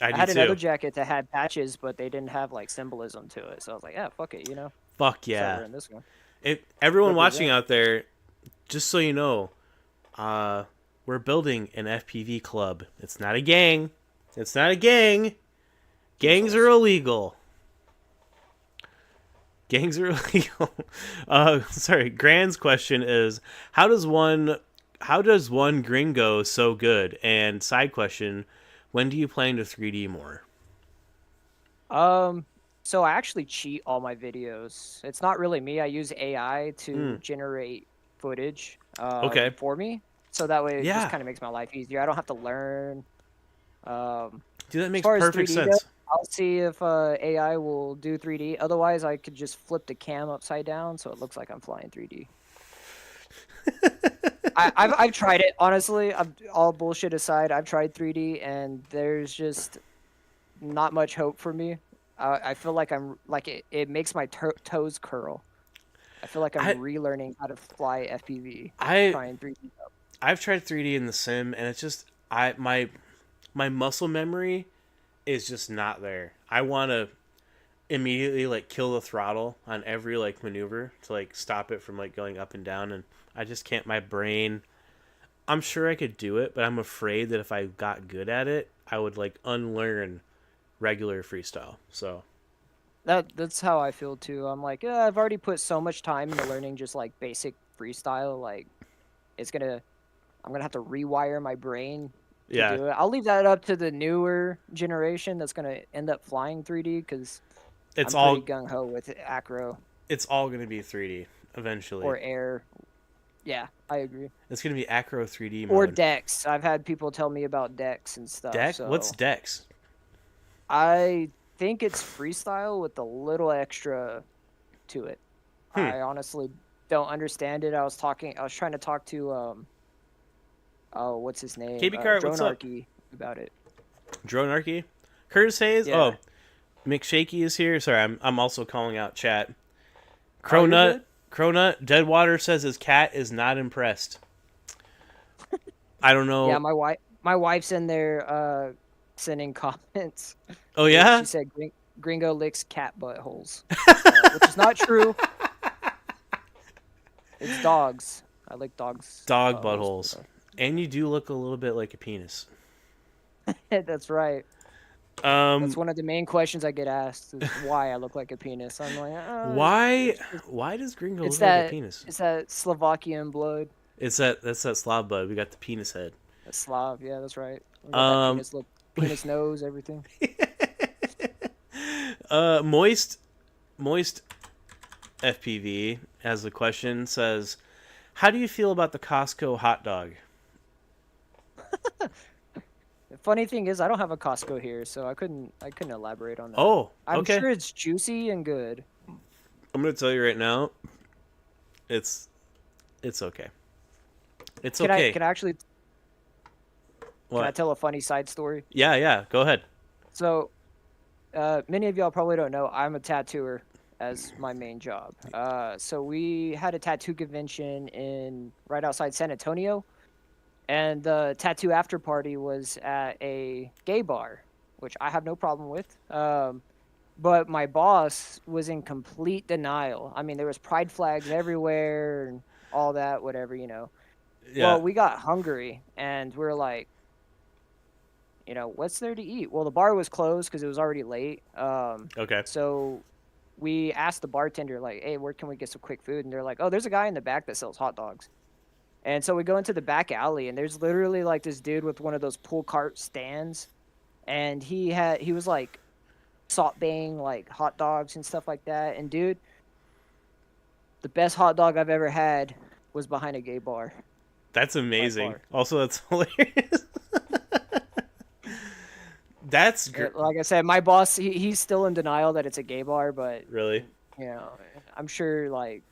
I do had another too. jacket that had patches, but they didn't have like symbolism to it. So I was like, yeah, fuck it, you know. Fuck Start yeah. wearing this one. Everyone Represent. watching out there, just so you know, we're building an FPV club. It's not a gang. It's not a gang. Gangs are illegal. Gangs are illegal. Sorry. Grand's question is, how does one gringo so good? And side question, when do you plan to 3D more? So I actually cheat all my videos. It's not really me. I use AI to generate footage Okay. for me. So that way it Yeah. just kind of makes my life easier. I don't have to learn. Dude, that makes far as perfect 3D sense. goes, I'll see if AI will do 3D. Otherwise, I could just flip the cam upside down so it looks like I'm flying 3D. I've tried it, honestly. All bullshit aside, I've tried 3D, and there's just not much hope for me. I feel like it makes my toes curl. I feel like I'm relearning how to fly FPV. Trying 3D. I've tried 3D in the sim, and it's just my muscle memory is just not there. I want to immediately like kill the throttle on every like maneuver to like stop it from like going up and down, and I just can't. My brain. I'm sure I could do it, but I'm afraid that if I got good at it, I would like unlearn regular freestyle. So That's how I feel too. I'm like, yeah, I've already put so much time into learning just like basic freestyle. Like, I'm gonna have to rewire my brain to yeah, do it. I'll leave that up to the newer generation that's gonna end up flying 3D because it's I'm all pretty gung ho with acro it's all gonna be 3D eventually. or air. Yeah, I agree. It's gonna be acro 3D mode. Or Dex. I've had people tell me about Dex and stuff. Dex? So What's Dex? I think it's freestyle with a little extra to it. I honestly don't understand it. I was trying to talk to oh, what's his name? KB Cart, what's up? Dronarchy about it. Dronarchy? Curtis Hayes? Yeah. Oh, McShaky is here. Sorry, I'm also calling out chat. Oh, you're Cronut, Deadwater says his cat is not impressed. I don't know. Yeah, my wife's in there sending comments. Oh yeah? She said Gringo licks cat buttholes, which is not true. It's dogs. I lick dogs. Dog buttholes. And you do look a little bit like a penis. That's right. That's one of the main questions I get asked is why I look like a penis. I'm like, why does Gringo look it's like a penis? It's that Slovakian blood. That's that Slav blood. We got the penis head. That Slav, yeah, that's right. We got that penis nose, everything. Moist FPV has a question, says, how do you feel about the Costco hot dog? The funny thing is I don't have a Costco here, so I couldn't elaborate on that. Oh, I'm okay. sure it's juicy and good. I'm gonna tell you right now, it's okay. It's okay. Can I actually What? Can I tell a funny side story? Yeah, go ahead. So, many of y'all probably don't know, I'm a tattooer as my main job. So we had a tattoo convention right outside San Antonio, and the tattoo after party was at a gay bar, which I have no problem with. But my boss was in complete denial. I mean, there was pride flags everywhere and all that, whatever, you know. Yeah. Well, we got hungry, and we're like, you know, what's there to eat? Well, the bar was closed because it was already late. Okay. So we asked the bartender, like, hey, where can we get some quick food? And they're like, oh, there's a guy in the back that sells hot dogs. And so we go into the back alley, and there's literally like this dude with one of those pull cart stands, and he was like salt baying like hot dogs and stuff like that. And dude, the best hot dog I've ever had was behind a gay bar. That's amazing. Also, that's hilarious. That's Like I said, my boss, he's still in denial that it's a gay bar, but really. you know, I'm sure like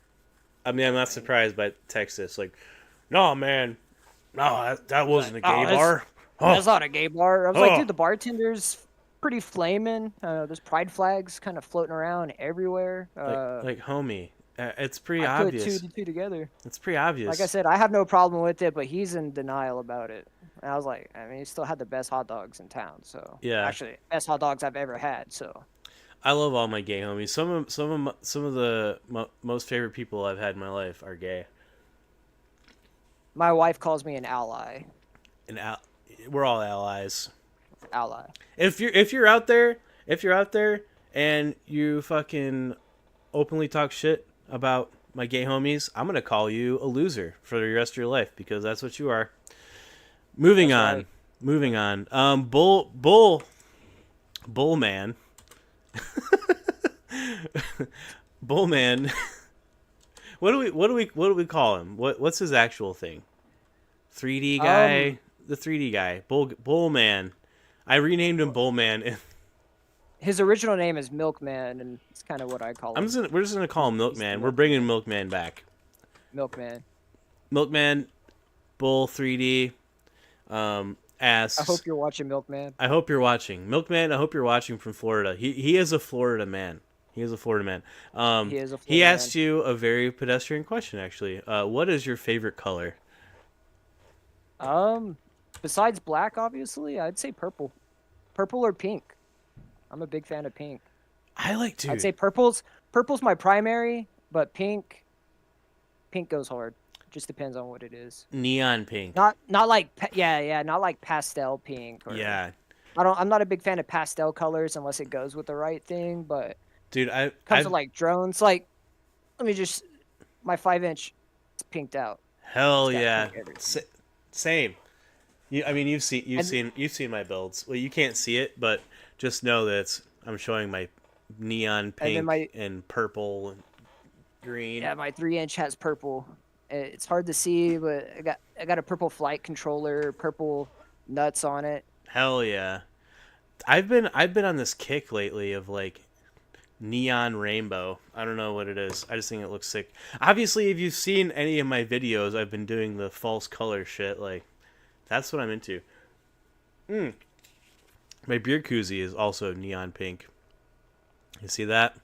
I mean, I'm not surprised by Texas. Like, no, man, no, that wasn't a gay "Oh, bar. that's not a gay bar. I was like, Oh. dude, the bartender's pretty flaming. There's pride flags kind of floating around everywhere. Like, homie, it's pretty I put obvious. two to two together. It's pretty obvious. Like I said, I have no problem with it, but he's in denial about it. And I was like, I mean, he still had the best hot dogs in town. So Yeah. actually, best hot dogs I've ever had. So I love all my gay homies. Some of the most favorite people I've had in my life are gay. my wife calls me an ally. And we're all allies. Ally. If you're out there and you fucking openly talk shit about my gay homies, I'm gonna call you a loser for the rest of your life because that's what you are. Moving That's on. right. Moving on. Bull man. Bull man. What do we call him? What's his actual thing? 3D guy. The 3D guy. Bull man. I renamed him Bull man. His original name is Milkman, and it's kind of what I call him. We're just gonna call him Milkman. We're bringing Milkman back. Milkman. Milkman, Bull 3D, asks. I hope you're watching Milkman. I hope you're watching, Milkman. I hope you're watching from Florida. He is a Florida man. He is a Florida man. He is a He Florida asked man. you a very pedestrian question, actually. What is your favorite color? Besides black, obviously, I'd say purple. Purple or pink. I'm a big fan of pink. I like to. I'd say purple's my primary, but pink goes hard. Just depends on what it is. Neon pink. Not like not like pastel pink. Or, Yeah, I'm not a big fan of pastel colors unless it goes with the right thing. But dude. comes to like drones, like let me just my 5-inch, it's pinked out. Hell It's got yeah. pink everything. Same. You've seen my builds. Well, you can't see it, but just know that I'm showing my neon pink and purple and green. Yeah, my 3-inch has purple. It's hard to see, but I got a purple flight controller, purple nuts on it. Hell yeah. I've been on this kick lately of like neon rainbow. I don't know what it is. I just think it looks sick. Obviously, if you've seen any of my videos, I've been doing the false color shit. Like, that's what I'm into. My beer koozie is also neon pink. You see that?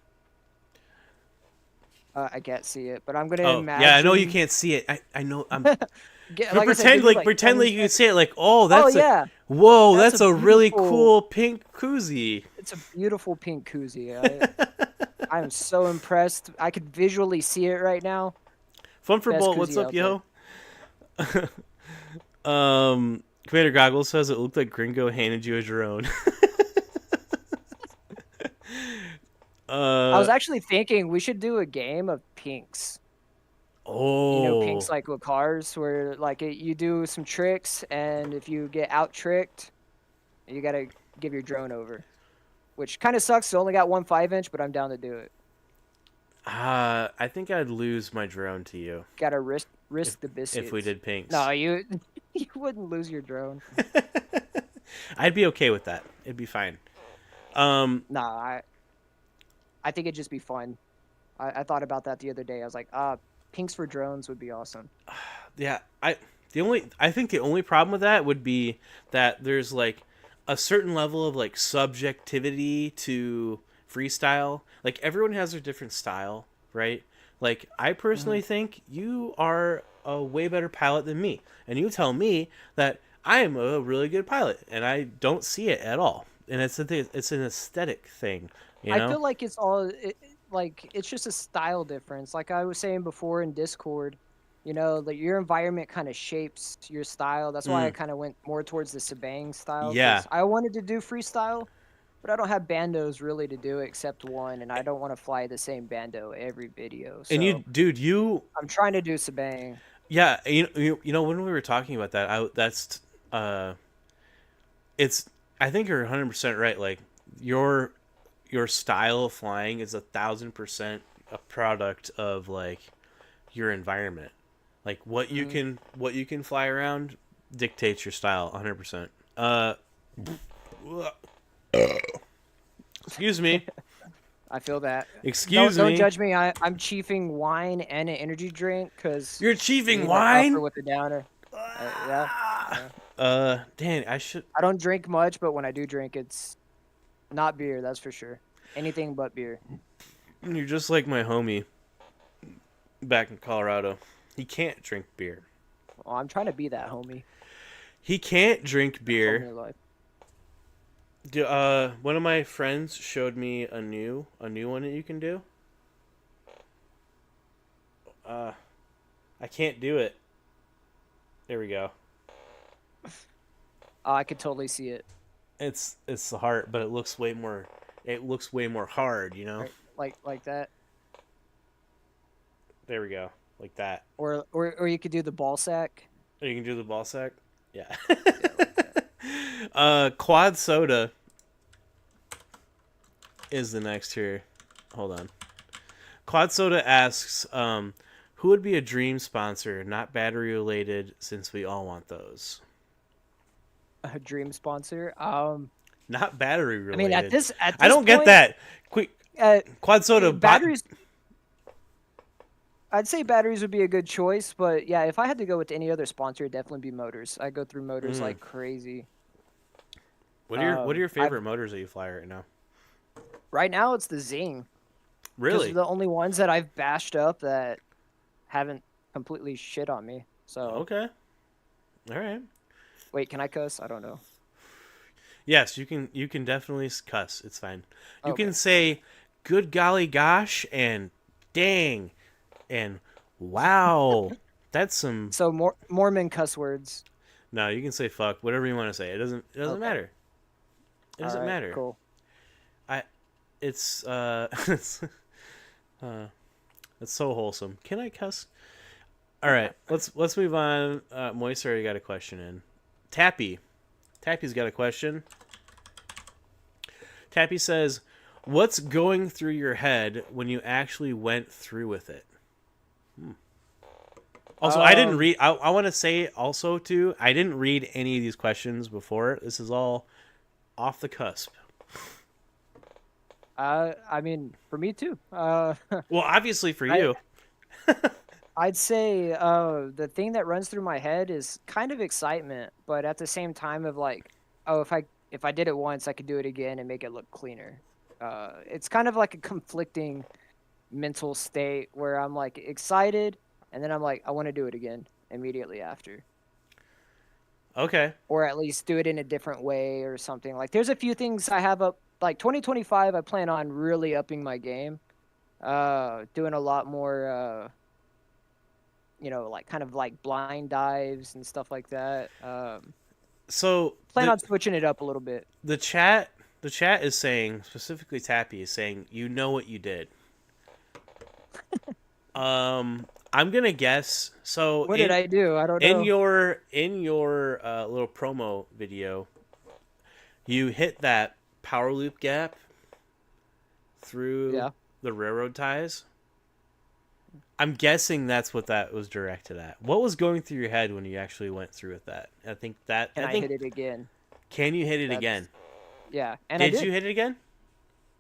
I can't see it, but I'm gonna imagine. Yeah, I know you can't see it. I know. I'm Like I said, pretend give me, pretend like you can seconds. see it. Like, oh, that's whoa, that's a really beautiful- cool pink koozie. It's a beautiful pink koozie. I'm so impressed. I could visually see it right now. Fun for Best Bolt. What's koozie up, yo? Commander Goggles says it looked like Gringo handed you a drone. I was actually thinking we should do a game of pinks. Oh, You know, pinks like with cars, where like you do some tricks, and if you get out tricked, you gotta give your drone over. Which kind of sucks. I only got one 5-inch, but I'm down to do it. I think I'd lose my drone to you Gotta risk the biscuits. if we did pinks. No, you wouldn't lose your drone. I'd be okay with that. It'd be fine. Nah, I think it'd just be fun. I thought about that the other day. I was like, pinks for drones would be awesome. Yeah, I think the only problem with that would be that there's like a certain level of like subjectivity to freestyle. Like everyone has their different style, right? Like I personally think you are a way better pilot than me, and you tell me that I am a really good pilot, and I don't see it at all. And it's an aesthetic thing, you know? I feel like it's all like it's just a style difference. Like I was saying before in Discord, you know, like your environment kind of shapes your style. That's why I kind of went more towards the shebang style. 'Cause Yeah. I wanted to do freestyle, but I don't have bandos really to do it except one, and I don't want to fly the same bando every video. So And you I'm trying to do shebang. yeah, you know when we were talking about that, I think you're 100% right. Like your style of flying is 1,000% a product of like your environment. Like what you can fly around dictates your style 100%. Excuse me. I feel that. Excuse Don't me. judge me. I'm chiefing wine and an energy drink because You're achieving wine? with a downer. Yeah. Dan, I should. I don't drink much, but when I do drink, it's not beer. That's for sure. Anything but beer. You're just like my homie back in Colorado. He can't drink beer. Well, I'm trying to be that homie. He can't drink Homie beer. life. One of my friends showed me a new one that you can do. I can't do it. There we go. Oh, I could totally see it. It's the heart, but it looks way more hard, you know? Right, like that. There we go. Like that. Or you could do the ball sack. Or you can do the ball sack? Yeah. Quad Soda is the next here. Hold on. Quad Soda asks, who would be a dream sponsor, not battery related, since we all want those? A dream sponsor. Not battery related. I mean, at this I don't get point, that. Quick, Quad Soda batteries. I'd say batteries would be a good choice, but yeah, if I had to go with any other sponsor, it'd definitely be motors. I go through motors like crazy. What are your favorite motors that you fly right now? Right now, it's the Zing. Really? They're the only ones that I've bashed up that haven't completely shit on me. So Okay. All right. wait, can I cuss? I don't know. Yes, you can definitely cuss. It's fine. You Okay. can say good golly gosh and dang and wow. That's some. So Mormon cuss words. No, you can say fuck, whatever you want to say. It doesn't Okay. matter. It doesn't All right, matter. Cool. It's it's so wholesome. Can I cuss? All right, let's move on. Moist already got a question in. Tappy's got a question. Tappy says, "What's going through your head when you actually went through with it?" Also, I didn't read. I want to say also too. I didn't read any of these questions before. This is all off the cusp. I mean, for me too. Well, obviously for you. I'd say the thing that runs through my head is kind of excitement, but at the same time of like, oh, if I did it once, I could do it again and make it look cleaner. It's kind of like a conflicting mental state where I'm like excited, and then I'm like, I want to do it again immediately after, Okay. or at least do it in a different way or something. Like, there's a few things I have up. Like 2025, I plan on really upping my game, doing a lot more. Like kind of like blind dives and stuff like that. So Plan on switching it up a little bit. the chat is saying, specifically Tappy is saying, you know what you did. I'm gonna guess. So What did I do? I don't know. In your little promo video, you hit that power loop gap through the railroad ties. I'm guessing that's what that was directed at. What was going through your head when you actually went through with that? I think I hit it again. Can you hit it again? Yeah, and Did you hit it again?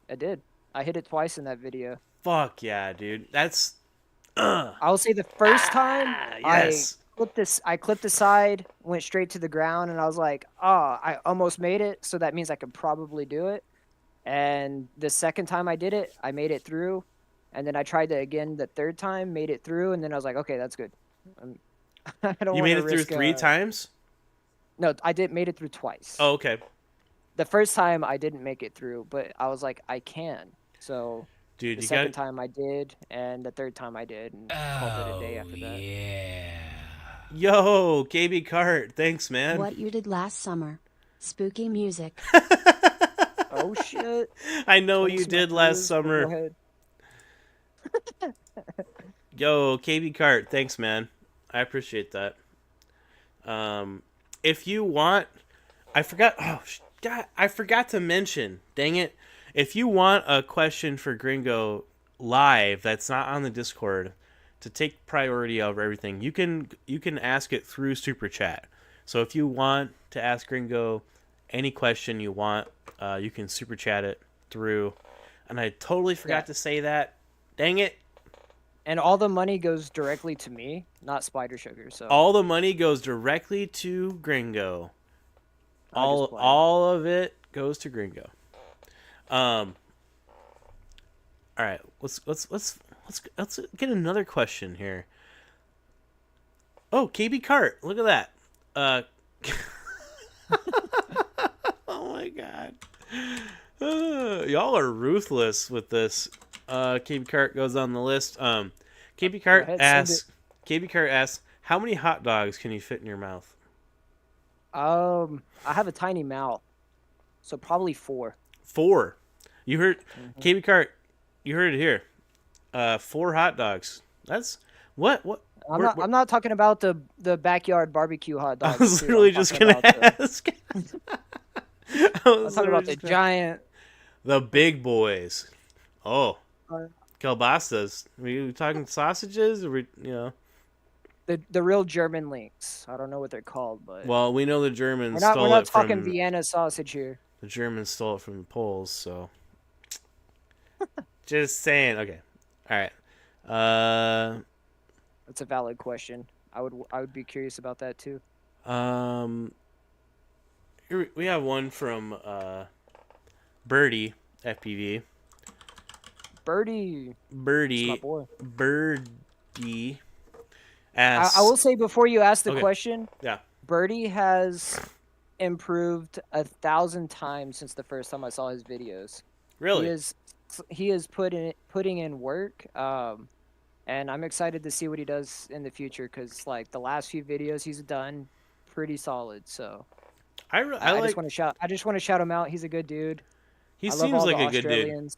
I did. I hit it twice in that video. Fuck yeah, dude. That's. I'll say the first time yes. I clipped the side, went straight to the ground, and I was like, oh, I almost made it, so that means I could probably do it. And the second time I did it, I made it through. And then I tried it again the third time, made it through, and then I was like, okay, that's good. I don't You wanna made it through risk, 3 times? No, I made it through twice. Oh, okay. The first time I didn't make it through, but I was like, I can. So Dude, the you second got time I did, and the third time I did, and called it a day after that. Yeah. Yo, KB Cart, thanks, man. What you did last summer. Spooky music. Oh shit! I know what you did last summer. Go ahead. Yo, KB Cart, thanks, man. I appreciate that. If you want, I forgot. Oh, God, I forgot to mention. Dang it! If you want a question for Gringo live that's not on the Discord, to take priority over everything, you can ask it through Super Chat. So if you want to ask Gringo any question you want, you can Super Chat it, through, and I totally forgot Yeah. to say that. Dang it! And all the money goes directly to me, not Spider Sugar. So All the money goes directly to Gringo. I just played. All of it goes to Gringo. All right, let's get another question here. Oh, KB Cart, look at that. Oh my god. Y'all are ruthless with this. KB Cart goes on the list. KB Cart ahead, asks. KB Cart asks, how many hot dogs can you fit in your mouth? I have a tiny mouth, so probably 4. 4. You heard KB Cart. You heard it here. 4 hot dogs. That's what. I'm not talking about the backyard barbecue hot dogs. I was too. literally I'm just talking gonna about ask. I'm talking about the giant. the big boys. Oh, Uh, kielbasas. Are we talking sausages? Or the real German links. I don't know what they're called, but Well, we know the Germans we're stole not it talking from Vienna sausage here. the Germans stole it from the Poles. So, just saying. Okay, all right. That's a valid question. I would be curious about that too. Here we have one from Birdie FPV. Birdie, that's my Birdie boy. asks. I will say before you ask the Okay. question, Yeah. Birdie has improved 1,000 times since the first time I saw his videos. Really? He is putting in work. And I'm excited to see what he does in the future because like the last few videos he's done, pretty solid. So I like. just want to shout him out. He's a good dude. He I love seems all like the a good dude. Australians.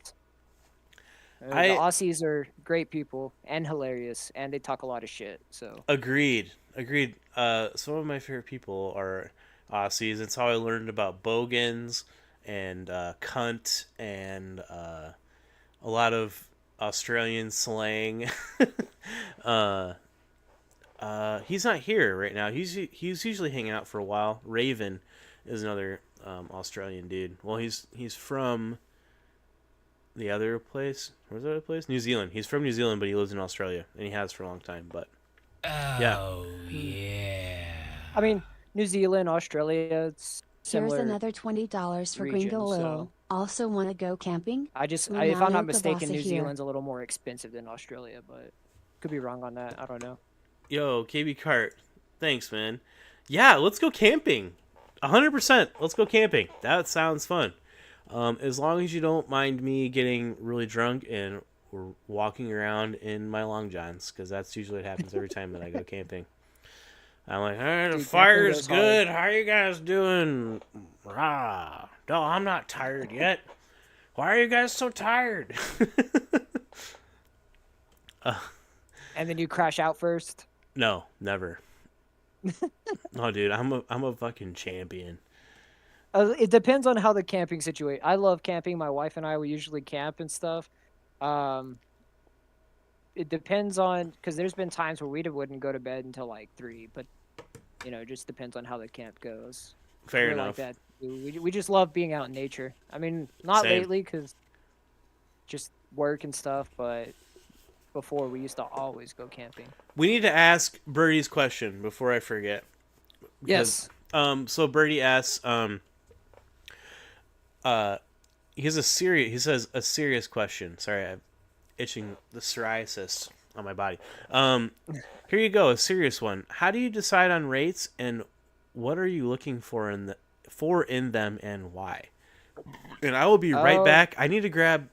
The Aussies are great people and hilarious, and they talk a lot of shit. So Agreed. Some of my favorite people are Aussies. It's how I learned about bogans and cunt and a lot of Australian slang. He's not here right now. He's usually hanging out for a while. Raven is another Australian dude. Well, he's from the other place. Where's the other place? New Zealand. He's from New Zealand, but he lives in Australia, and he has for a long time. But yeah. I mean, New Zealand, Australia, it's Here's similar. another $20 for region, Gringo so- Oil. Also want to go camping? if I'm Ronaldo not mistaken, Kabasa New here. Zealand's a little more expensive than Australia, but could be wrong on that. I don't know. Yo, KB Cart. Thanks, man. Yeah, let's go camping. 100%. Let's go camping. That sounds fun. As long as you don't mind me getting really drunk and walking around in my long johns, because that's usually what happens every time that I go camping. I'm like, hey, the Dude, fire's camping goes good. How you guys doing? Rah. No, I'm not tired yet. Why are you guys so tired? And then you crash out first. No, never. No, dude, I'm a fucking champion. It depends on how the camping situation. I love camping. My wife and I we usually camp and stuff. It depends on because there's been times where we wouldn't go to bed until like 3, but it just depends on how the camp goes. Fair We're enough. Like that. We just love being out in nature. I mean, not Same. lately because just work and stuff, but before we used to always go camping. We need to ask Birdie's question before I forget. Yes. So Birdie asks, he says a serious question. Sorry, I'm itching the psoriasis on my body. Here you go, a serious one. How do you decide on rates, and what are you looking for in them, and why? And I will be right back. I need to grab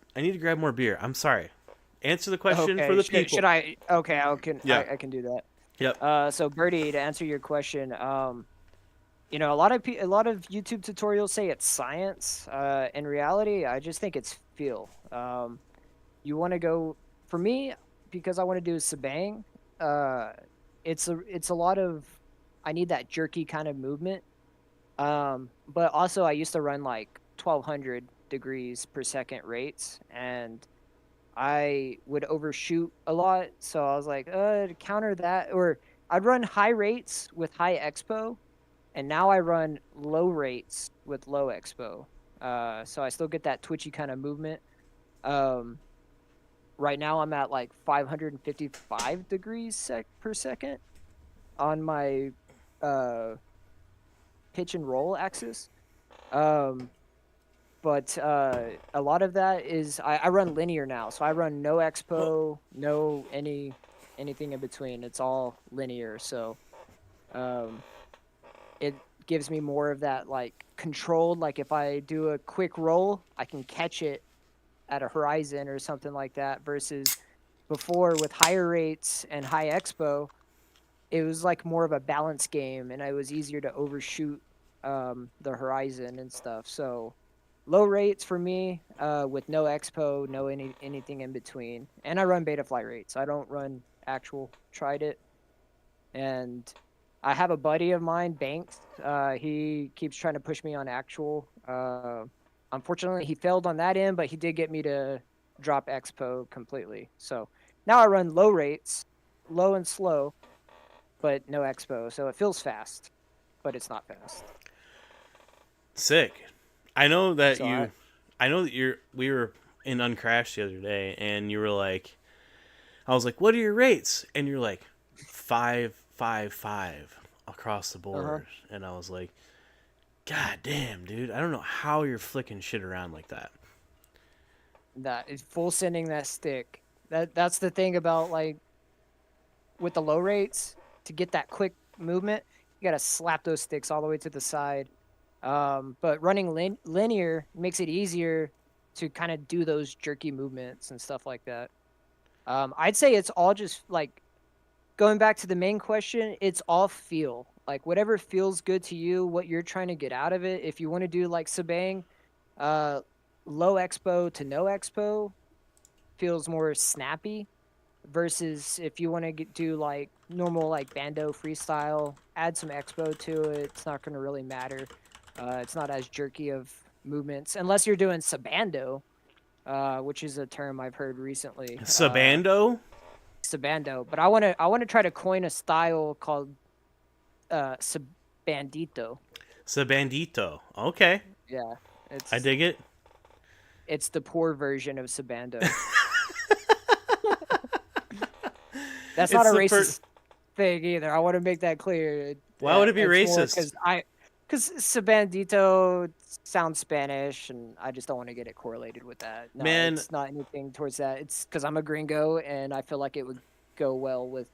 more beer. I'm sorry. Answer the question for the people. Should I? Okay, Yeah. I can do that. Yep. So Birdie, to answer your question, a lot of YouTube tutorials say it's science. In reality, I just think it's feel. You want to go for me because I want to do sabang. It's a lot of I need that jerky kind of movement. But also I used to run like 1200 degrees per second rates, and I would overshoot a lot. So I was like, to counter that, or I'd run high rates with high expo, and now I run low rates with low expo. So I still get that twitchy kind of movement. Right now I'm at like 555 degrees per second on my pitch and roll axis. But a lot of that is I run linear now, so I run no expo, no anything in between. It's all linear, so it gives me more of that like controlled. Like if I do a quick roll, I can catch it at a horizon or something like that. Versus before with higher rates and high expo, it was like more of a balance game, and it was easier to overshoot the horizon and stuff. So low rates for me with no expo, no anything in between. And I run beta flight rates. I don't run actual. Tried it. And I have a buddy of mine, Banks. He keeps trying to push me on actual. Unfortunately, he failed on that end, but he did get me to drop expo completely. So now I run low rates, low and slow, but no expo. So it feels fast, but it's not fast. Sick. I know that So we were in Uncrash the other day, and you were like, I was like, what are your rates? And you're like, 555 across the board. And I was like, God damn, dude. I don't know how you're flicking shit around like that. That is full sending that stick. That's the thing about like with the low rates, to get that quick movement, you gotta slap those sticks all the way to the side. But running linear makes it easier to kind of do those jerky movements and stuff like that. I'd say it's all just like going back to the main question, it's all feel. Like whatever feels good to you, what you're trying to get out of it. If you want to do like Sabang, low expo to no expo feels more snappy, versus if you want to do like normal like bando freestyle, add some expo to it. It's not going to really matter. It's not as jerky of movements unless you're doing sabando, which is a term I've heard recently. Sabando? Sabando, but I want to try to coin a style called sabandito. Sabandito. Okay. Yeah, I dig it. It's the poor version of sabando. That's not a racist thing either. I want to make that clear. Why would it be racist? Because sabandito sounds Spanish, and I just don't want to get it correlated with that. No, Man, it's not anything towards that. It's because I'm a gringo, and I feel like it would go well with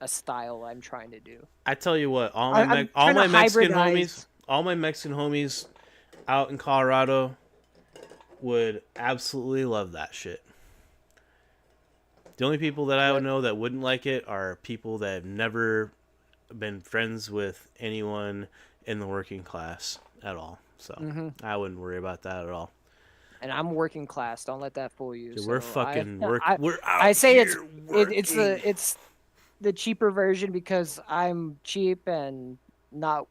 a style I'm trying to do. I tell you what, all my Mexican homies out in Colorado would absolutely love that shit. The only people that I would know that wouldn't like it are people that have never been friends with anyone in the working class at all. So I wouldn't worry about that at all. And I'm working class. Don't let that fool you. Dude, so we're fucking we're out I say here it's the cheaper version because I'm cheap and not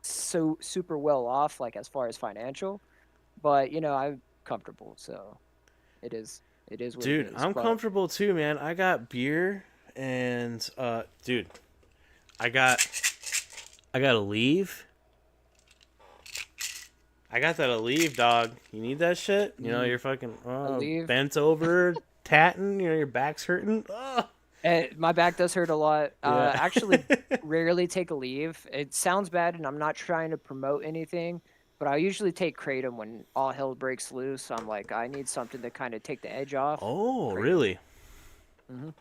so super well off, like as far as financial. But you know, I'm comfortable, so it is what it is. Dude, I'm comfortable too, man. I got beer and dude, I gotta leave. I got that Aleve, dog. You need that shit? You know, you're fucking bent over, tatting, you know, your back's hurting. My back does hurt a lot. Yeah. Actually, rarely take Aleve. It sounds bad, and I'm not trying to promote anything, but I usually take Kratom when all hell breaks loose. I'm like, I need something to kind of take the edge off. Oh, Kratom. really? Mm-hmm.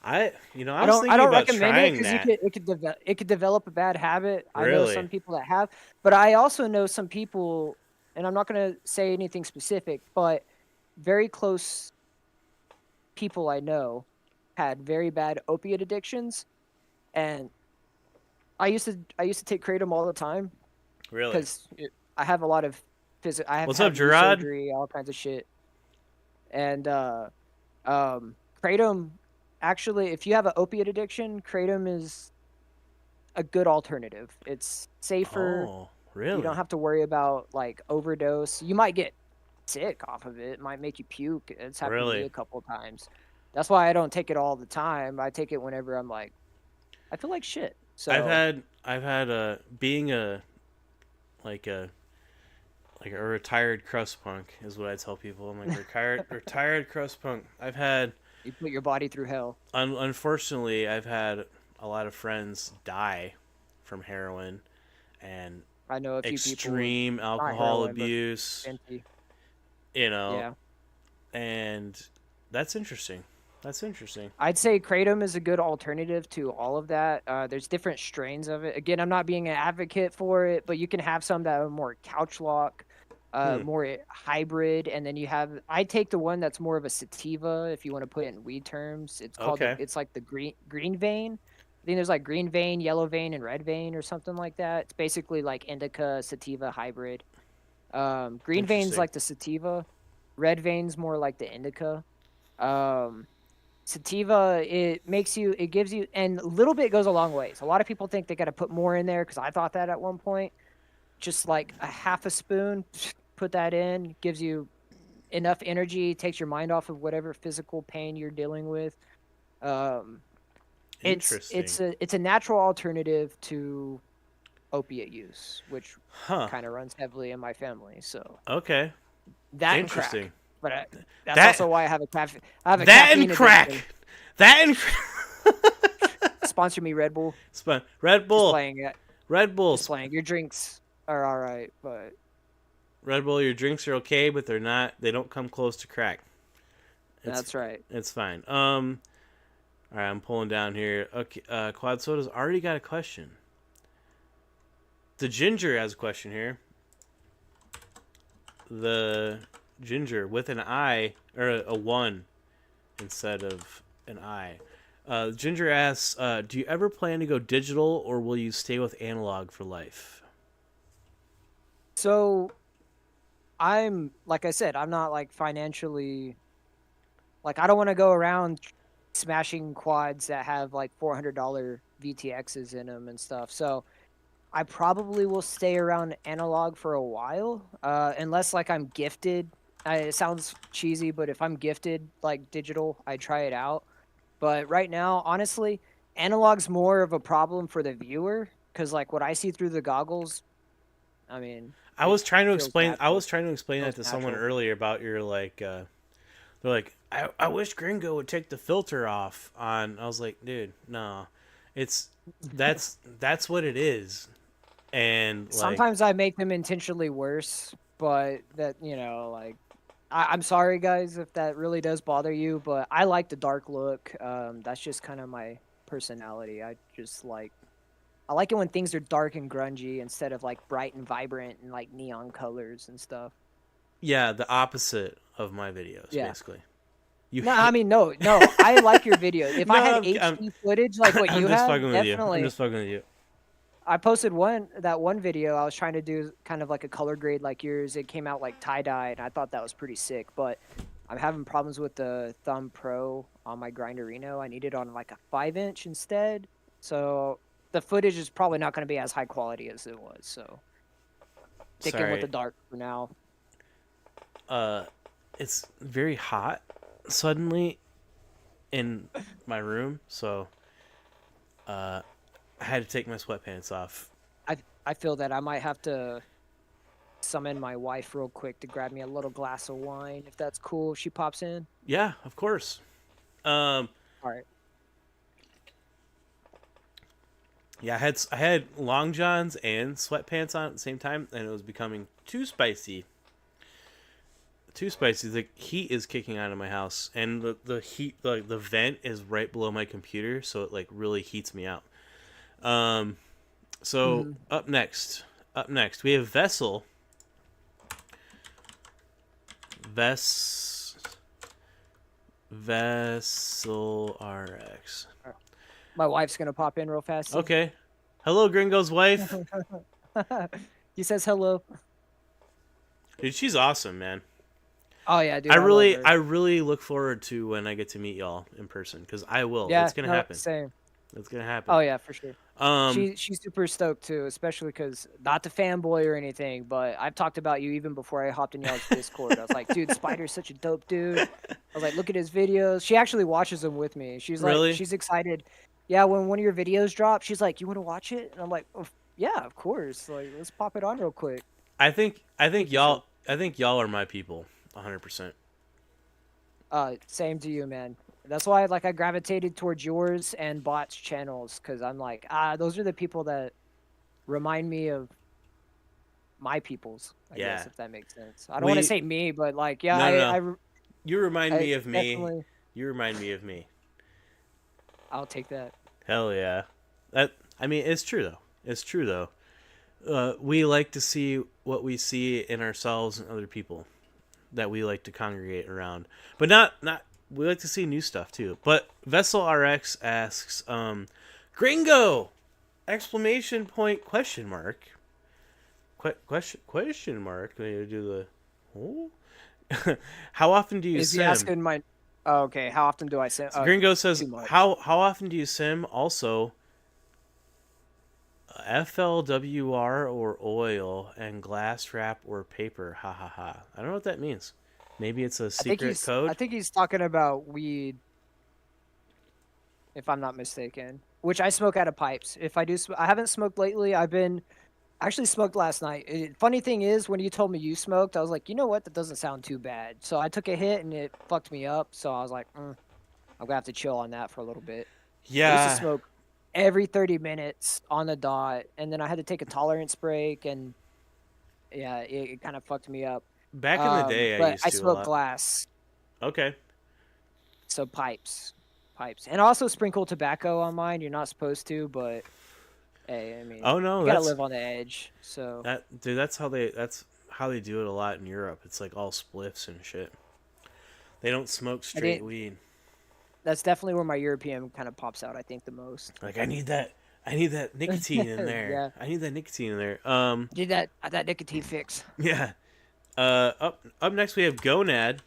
I don't recommend it because it could develop a bad habit. Really? I know some people that have, but I also know some people, and I'm not going to say anything specific, but very close people I know had very bad opiate addictions, and I used to take Kratom all the time. Really? Because I have a lot of What's up, Gerard? Surgery, all kinds of shit, and Kratom. Actually, if you have an opiate addiction, Kratom is a good alternative. It's safer. Oh, really? You don't have to worry about like overdose. You might get sick off of it. It might make you puke. It's happened to me a couple of times. That's why I don't take it all the time. I take it whenever I'm like, I feel like shit. So I've had being a like a retired crust punk is what I tell people. I'm like retired crust punk. I've had You put your body through hell. unfortunately I've had a lot of friends die from heroin and I know a few people. extreme Not alcohol heroin, but abuse, Fenty. you know, Yeah. and that's interesting. That's interesting. I'd say kratom is a good alternative to all of that. There's different strains of it. Again, I'm not being an advocate for it, but you can have some that are more couch lock, more hybrid, and then you have. I take the one that's more of a sativa, if you want to put it in weed terms. It's called. Okay. It's like the green vein. I think there's like green vein, yellow vein, and red vein, or something like that. It's basically like indica sativa hybrid. Green vein's Interesting. like the sativa, red vein's more like the indica. Sativa, it gives you, and a little bit goes a long ways. A lot of people think they got to put more in there because I thought that at one point. Just like a half a spoon, put that in, gives you enough energy, takes your mind off of whatever physical pain you're dealing with. Interesting. It's a natural alternative to opiate use, which Huh. kind of runs heavily in my family. So Okay. that and crack. Interesting. But that's That- also why I have a caffeine. I have a That caffeine and crack. addiction. That and Sponsor me, Red Bull. Red Just Bull. playing it. Red Bull. Just playing. Your drinks are all right, but Red Bull. Your drinks are okay, but they're not. They don't come close to crack. that's right. It's fine. All right, I'm pulling down here. Okay, Quad Soda's already got a question. The Ginger has a question here. The Ginger with an I or a 1 instead of an I. Ginger asks, do you ever plan to go digital or will you stay with analog for life? So, like I said, I'm not like financially, like I don't want to go around smashing quads that have like $400 VTXs in them and stuff. So, I probably will stay around analog for a while, unless like I'm gifted. It sounds cheesy, but if I'm gifted like digital, I try it out. But right now, honestly, analog's more of a problem for the viewer because like what I see through the goggles, I mean, I was trying to feels explain. I natural. was trying to explain that to Feels someone natural. earlier about your like. They're like, I wish Gringo would take the filter off on. I was like, dude, no, that's what it is. And like, Sometimes I make them intentionally worse, but that like I'm sorry guys if that really does bother you, but I like the dark look. That's just kind of my personality. I like it when things are dark and grungy instead of like bright and vibrant and like neon colors and stuff. yeah, the opposite of my videos, Yeah. basically. You No, I mean no. I like your video. If I had I'm- HD footage like what I'm you just have, fucking with you. definitely. I'm just fucking with you. I posted one video. I was trying to do kind of like a color grade like yours. It came out like tie-dye, and I thought that was pretty sick. But I'm having problems with the Thumb Pro on my Grinderino. I need it on like a 5-inch instead. So the footage is probably not going to be as high quality as it was. So sticking with the dark for now. It's very hot suddenly in my room, so I had to take my sweatpants off. I feel that I might have to summon my wife real quick to grab me a little glass of wine, if that's cool. If she pops in. Yeah, of course. All right. Yeah, I had long johns and sweatpants on at the same time, and it was becoming too spicy. Too spicy. The heat is kicking out of my house, and the heat, the vent is right below my computer, so it like really heats me out. So up next, we have Vessel. Vessel RX. My wife's gonna pop in real fast. Okay. Hello, Gringo's wife. He says hello. Dude, she's awesome, man. Oh yeah, dude. I love her. really look forward to when I get to meet y'all in person, because I will. Yeah, It's gonna no, happen. Same. It's gonna happen. Oh yeah, for sure. Um, She's super stoked too, especially because not to fanboy or anything, but I've talked about you even before I hopped in y'all's Discord. I was like, dude, Spider's such a dope dude. I was like, look at his videos. She actually watches them with me. She's like, Really? she's excited. Yeah, when one of your videos drop, she's like, you want to watch it? And I'm like, oh, yeah, of course. Like, let's pop it on real quick. I think y'all are my people, 100%. Same to you, man. That's why like I gravitated towards yours and bots channels because I'm like, those are the people that remind me of my peoples. I Yeah. guess if that makes sense. I don't want to We say me, but like, yeah, No, no, no. You remind I me of me. definitely. You remind me of me. I'll take that. Hell yeah. That I mean, it's true though. It's true though. We like to see what we see in ourselves and other people that we like to congregate around. But not we like to see new stuff too. But Vessel RX asks, Gringo! Exclamation point question mark. Question mark. Can you do the oh? How often do you Is he sim? asking my? Oh, okay, how often do I sim? Gringo says, too much. how often do you sim? Also, FLWR or oil and glass wrap or paper. Ha ha ha. I don't know what that means. Maybe it's a secret code. I think he's talking about weed, if I'm not mistaken. Which I smoke out of pipes. If I do, I haven't smoked lately. I actually smoked last night. Funny thing is, when you told me you smoked, I was like, you know what? That doesn't sound too bad. So I took a hit and it fucked me up. So I was like, I'm gonna have to chill on that for a little bit. I used to Yeah. smoke every 30 minutes on the dot, and then I had to take a tolerance break, and yeah, it kind of fucked me up. Back in the day, I But used I to a smoke lot. glass, Okay. so pipes, and also sprinkle tobacco on mine. You're not supposed to, but hey, I mean, Oh no, you gotta that's live on the edge. So dude. That's how they do it a lot in Europe. It's like all spliffs and shit. They don't smoke I straight didn't. weed. That's definitely where my European kind of pops out. I think the most. Like I need that. I need that nicotine in there. Yeah, I need that nicotine in there. did that nicotine fix. Yeah. Up next we have Gonad.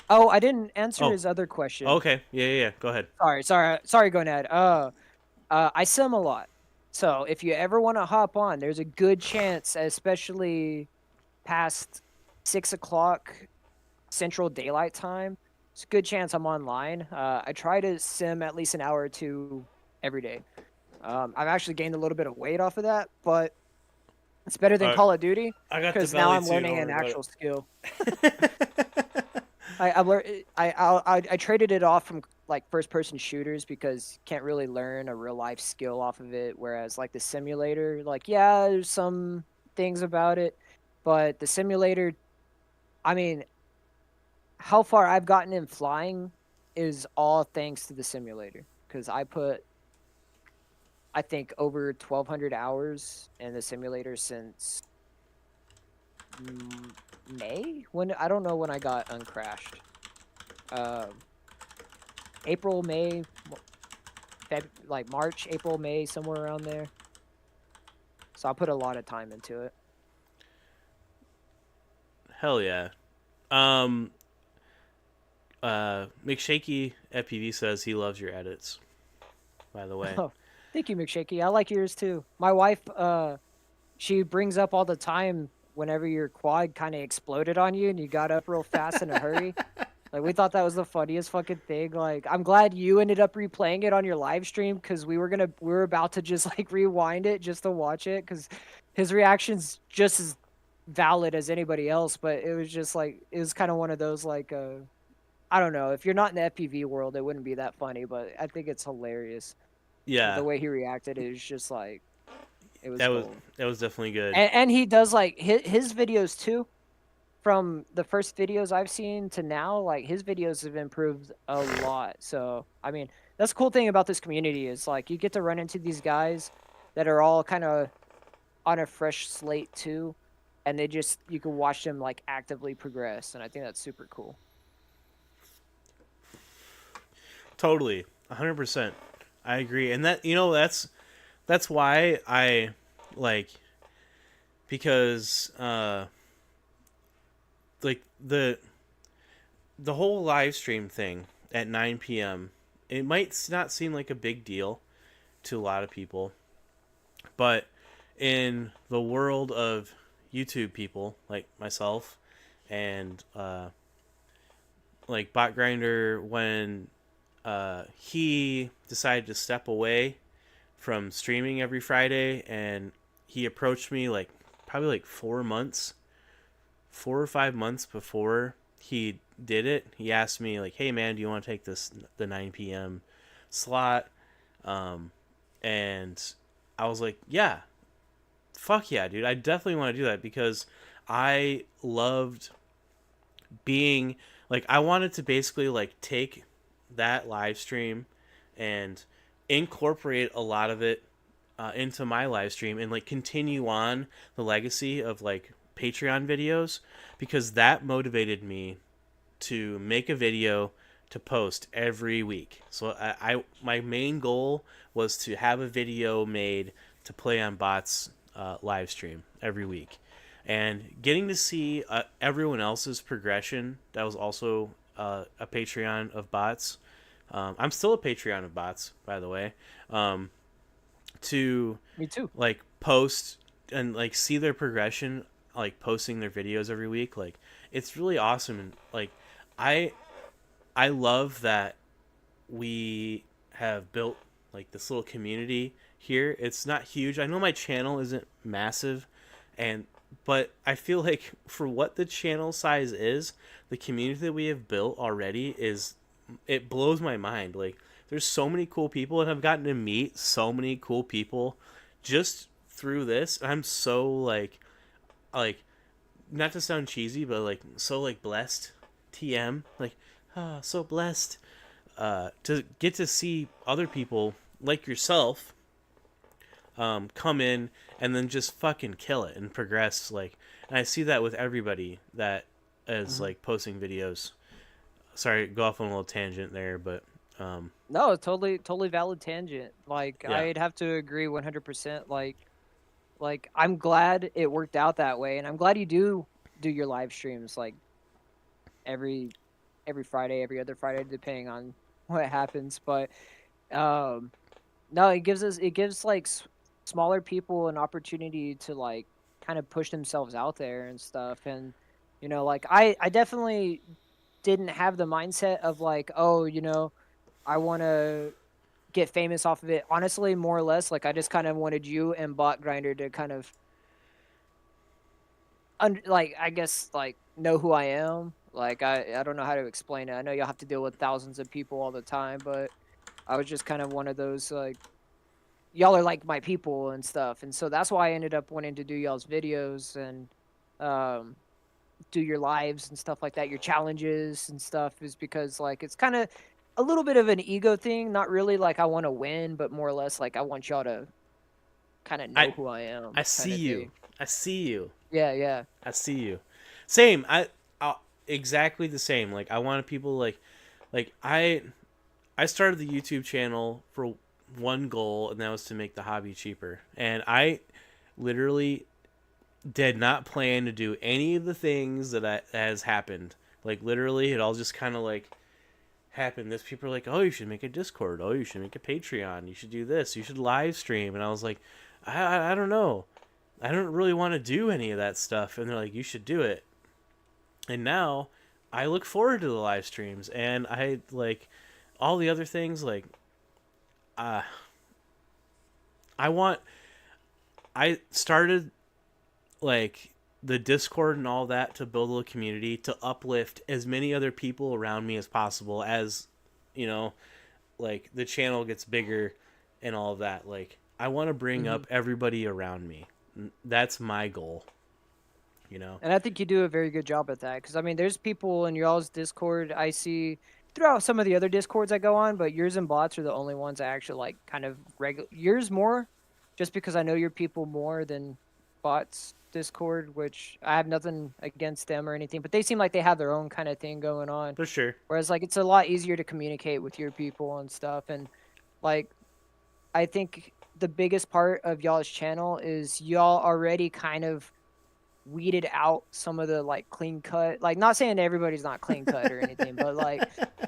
Oh, I didn't answer Oh. his other question. Okay. Yeah. Go ahead. Sorry, Gonad. I sim a lot. So if you ever want to hop on, there's a good chance, especially past 6 o'clock Central Daylight Time. It's a good chance I'm online. I try to sim at least an hour or two every day. I've actually gained a little bit of weight off of that, but it's better than Call of Duty I got the because now belly I'm too. learning Don't an worry about actual skill. it. I traded it off from like first person shooters because you can't really learn a real life skill off of it. Whereas like the simulator, like yeah, there's some things about it, but the simulator, I mean, how far I've gotten in flying is all thanks to the simulator because I think over 1,200 hours in the simulator since May. When I don't know when I got uncrashed. April, May, like March, April, May, somewhere around there. So I put a lot of time into it. Hell yeah. McShaky.FPV says he loves your edits. By the way. Oh, thank you, McShaky. I like yours too. My wife, she brings up all the time whenever your quad kind of exploded on you and you got up real fast in a hurry. Like we thought that was the funniest fucking thing. Like I'm glad you ended up replaying it on your live stream because we were about to just like rewind it just to watch it because his reaction's just as valid as anybody else. But it was just like it was kind of one of those like I don't know, if you're not in the FPV world, it wouldn't be that funny. But I think it's hilarious. Yeah. The way he reacted is just like it was. That was definitely good. And he does like his videos too. From the first videos I've seen to now, like his videos have improved a lot. So I mean, that's the cool thing about this community is like you get to run into these guys that are all kind of on a fresh slate too, and you can watch them like actively progress, and I think that's super cool. Totally, 100%. I agree, and that's why I like because like the whole live stream thing at 9 p.m. It might not seem like a big deal to a lot of people, but in the world of YouTube people like myself and like Bot Grinder, when he decided to step away from streaming every Friday, and he approached me like probably like 4 or 5 months before he did it, he asked me like, "Hey man, do you want to take the 9 p.m. slot?" And I was like, "Yeah, fuck yeah, dude! I definitely want to do that because I loved being like I wanted to basically like take that live stream and incorporate a lot of it into my live stream and like continue on the legacy of like Patreon videos because that motivated me to make a video to post every week. So I my main goal was to have a video made to play on bots live stream every week, and getting to see everyone else's progression. That was also a Patreon of bots. I'm still a Patreon of bots, by the way. To Me too. like post and like see their progression, like posting their videos every week. Like it's really awesome, and like I love that we have built like this little community here. It's not huge. I know my channel isn't massive, but I feel like for what the channel size is, the community that we have built already it blows my mind. Like there's so many cool people, and I've gotten to meet so many cool people just through this. I'm so like not to sound cheesy, but like so like blessed. TM, like so blessed to get to see other people like yourself come in and then just fucking kill it and progress. Like, and I see that with everybody that is like posting videos. Sorry, go off on a little tangent there, but No, totally valid tangent. Like Yeah. I'd have to agree 100%. Like I'm glad it worked out that way, and I'm glad you do your live streams like every Friday, every other Friday, depending on what happens. But no, it gives like smaller people an opportunity to like kind of push themselves out there and stuff. And you know, like I definitely didn't have the mindset of like, oh, you know, I want to get famous off of it. Honestly, more or less, like I just kind of wanted you and Bot Grinder to kind of like I guess like know who I am. Like I don't know how to explain it. I know you'll have to deal with thousands of people all the time, but I was just kind of one of those like y'all are like my people and stuff. And so that's why I ended up wanting to do y'all's videos and do your lives and stuff like that, your challenges and stuff, is because like it's kind of a little bit of an ego thing, not really like I want to win, but more or less like I want y'all to kind of know who I am. I see kinda you. thing. I see you. Yeah. I see you. Same. I exactly the same. Like I wanted people like I started the YouTube channel for one goal, and that was to make the hobby cheaper. And I literally did not plan to do any of the things that has happened. Like literally, it all just kind of like happened. This people are like, "Oh, you should make a Discord. Oh, you should make a Patreon. You should do this. You should live stream." And I was like, I don't know. I don't really want to do any of that stuff. And they're like, "You should do it." And now I look forward to the live streams, and I like all the other things. Like, I started like the Discord and all that to build a little community to uplift as many other people around me as possible, as you know, like the channel gets bigger and all of that. Like I want to bring up everybody around me. That's my goal, you know. And I think you do a very good job at that, because I mean there's people in y'all's Discord I see throughout some of the other Discords I go on, but yours and Bots are the only ones I actually like kind of yours more, just because I know your people more than Bots Discord, which I have nothing against them or anything, but they seem like they have their own kind of thing going on. For sure. Whereas like it's a lot easier to communicate with your people and stuff. And like I think the biggest part of y'all's channel is y'all already kind of weeded out some of the like clean cut, like not saying everybody's not clean cut or anything, but like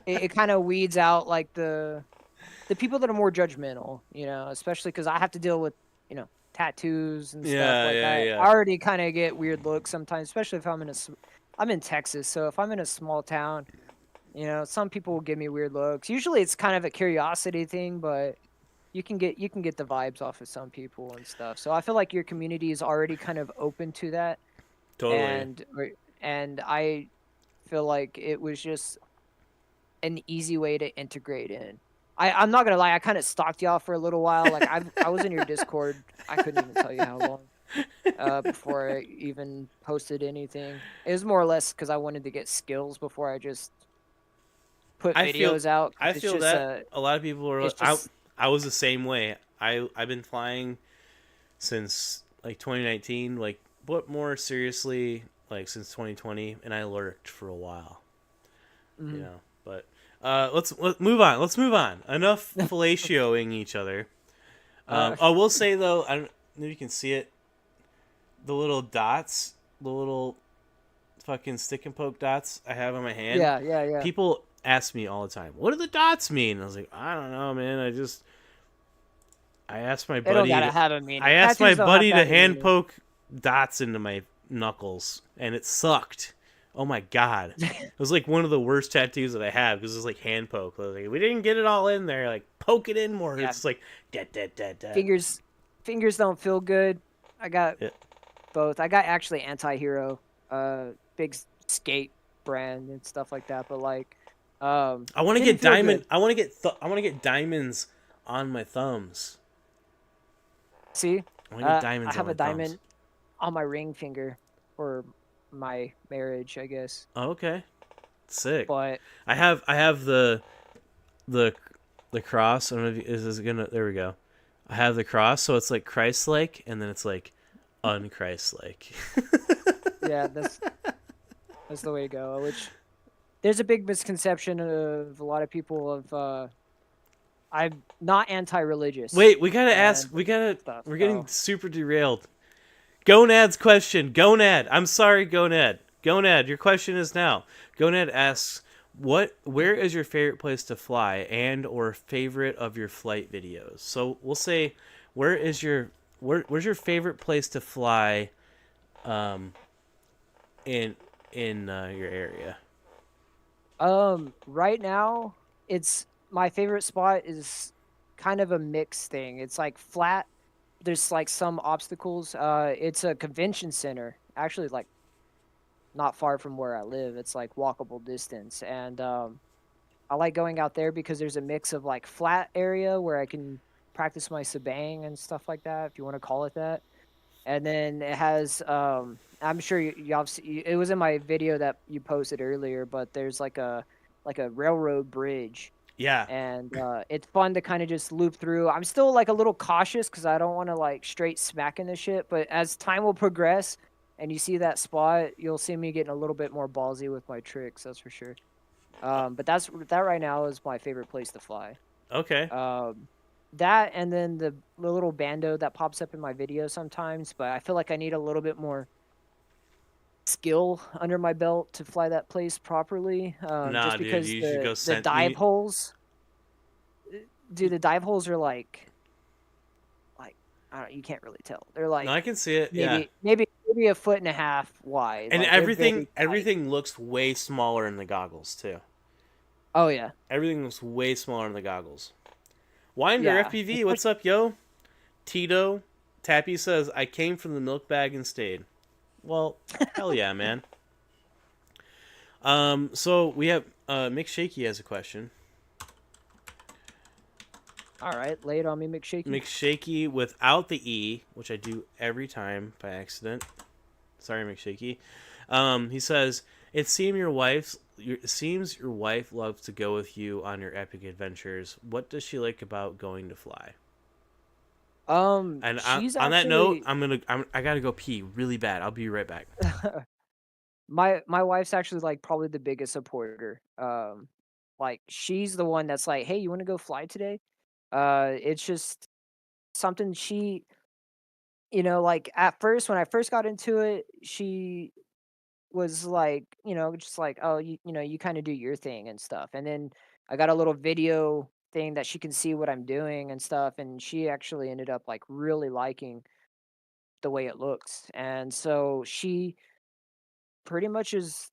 it kind of weeds out like the people that are more judgmental, you know, especially because I have to deal with, you know, tattoos and stuff like that. Yeah. I already kind of get weird looks sometimes, especially if I'm in Texas, so if I'm in a small town, you know, some people will give me weird looks. Usually it's kind of a curiosity thing, but you can get the vibes off of some people and stuff. So I feel like your community is already kind of open to that, Totally. and I feel like it was just an easy way to integrate in. I'm not gonna lie, I kind of stalked y'all for a little while. Like I was in your Discord. I couldn't even tell you how long before I even posted anything. It was more or less because I wanted to get skills before I just put I feel videos out. 'Cause I feel that a lot of people are. it's just I was the same way. I've been flying since like 2019. Like, but more seriously, like since 2020, and I lurked for a while. You know, but let's move on. Let's move on. Enough fellatioing each other. I will say though, I don't know if you can see it. The little dots, the little fucking stick and poke dots I have on my hand. yeah. People ask me all the time, "What do the dots mean?" I was like, "I don't know, man. I asked my They don't buddy. gotta have a meaning. I asked my Tattoos don't have buddy to have a hand meaning. poke dots into my knuckles, and it sucked. Oh my god, it was like one of the worst tattoos that I have because it was like hand poke. I was like, we didn't get it all in there. Like, poke it in more. Yeah. It's like da. Fingers don't feel good. I got Yeah. both. I got actually anti-hero, big skate brand and stuff like that. But like, I want to didn't get feel diamond. good. I want to get diamonds on my thumbs. See, I want to get diamonds I have on my a diamond thumbs. on my ring finger for my marriage, I guess. Oh, okay, sick. But I have the cross. I don't know if is this gonna. There we go. I have the cross, so it's like Christ-like, and then it's like unchrist-like. yeah, that's the way to go. Which there's a big misconception of a lot of people of I'm not anti-religious. Wait, we gotta ask. and We gotta. stuff, We're getting so- super derailed. Gonad's question. Gonad. I'm sorry, Gonad. Gonad, your question is now. Gonad asks, where is your favorite place to fly and or favorite of your flight videos? So we'll say, where's your favorite place to fly, in your area? Right now, it's my favorite spot is kind of a mixed thing. It's like flat. There's like some obstacles. It's a convention center, actually, like not far from where I live. It's like walkable distance, and I like going out there because there's a mix of like flat area where I can practice my sabang and stuff like that, if you want to call it that. And then it has I'm sure you obviously it was in my video that you posted earlier, but there's like a railroad bridge, Yeah. and it's fun to kind of just loop through. I'm still like a little cautious because I don't want to like straight smack into shit, but as time will progress and you see that spot, you'll see me getting a little bit more ballsy with my tricks, that's for sure. But that right now is my favorite place to fly. Okay. That and then the little bando that pops up in my video sometimes, but I feel like I need a little bit more skill under my belt to fly that place properly. Nah, Just dude, because you should go the dive holes, dude, the dive holes are like I don't, you can't really tell. They're like No, I can see it. Yeah. maybe a foot and a half wide. And like, they're very tight. everything looks way smaller in the goggles too. Oh yeah. Everything looks way smaller in the goggles. Winder Yeah. FPV, what's up, yo? Tito Tappy says, I came from the milk bag and stayed. Well, hell yeah, man. So we have Mick Shaky has a question. All right, lay it on me, McShaky. Mick Shaky without the E, which I do every time by accident. Sorry, Mick Shaky. He says, it seems your wife loves to go with you on your epic adventures. What does she like about going to fly? And she's on that note, actually- I gotta go pee really bad. I'll be right back. my wife's actually like probably the biggest supporter. Like she's the one that's like, hey, you want to go fly today? It's just something she, like at first when I first got into it, she was like, just like, oh, you kind of do your thing and stuff. And then I got a little video thing that she can see what I'm doing and stuff, and she actually ended up like really liking the way it looks. And so she pretty much is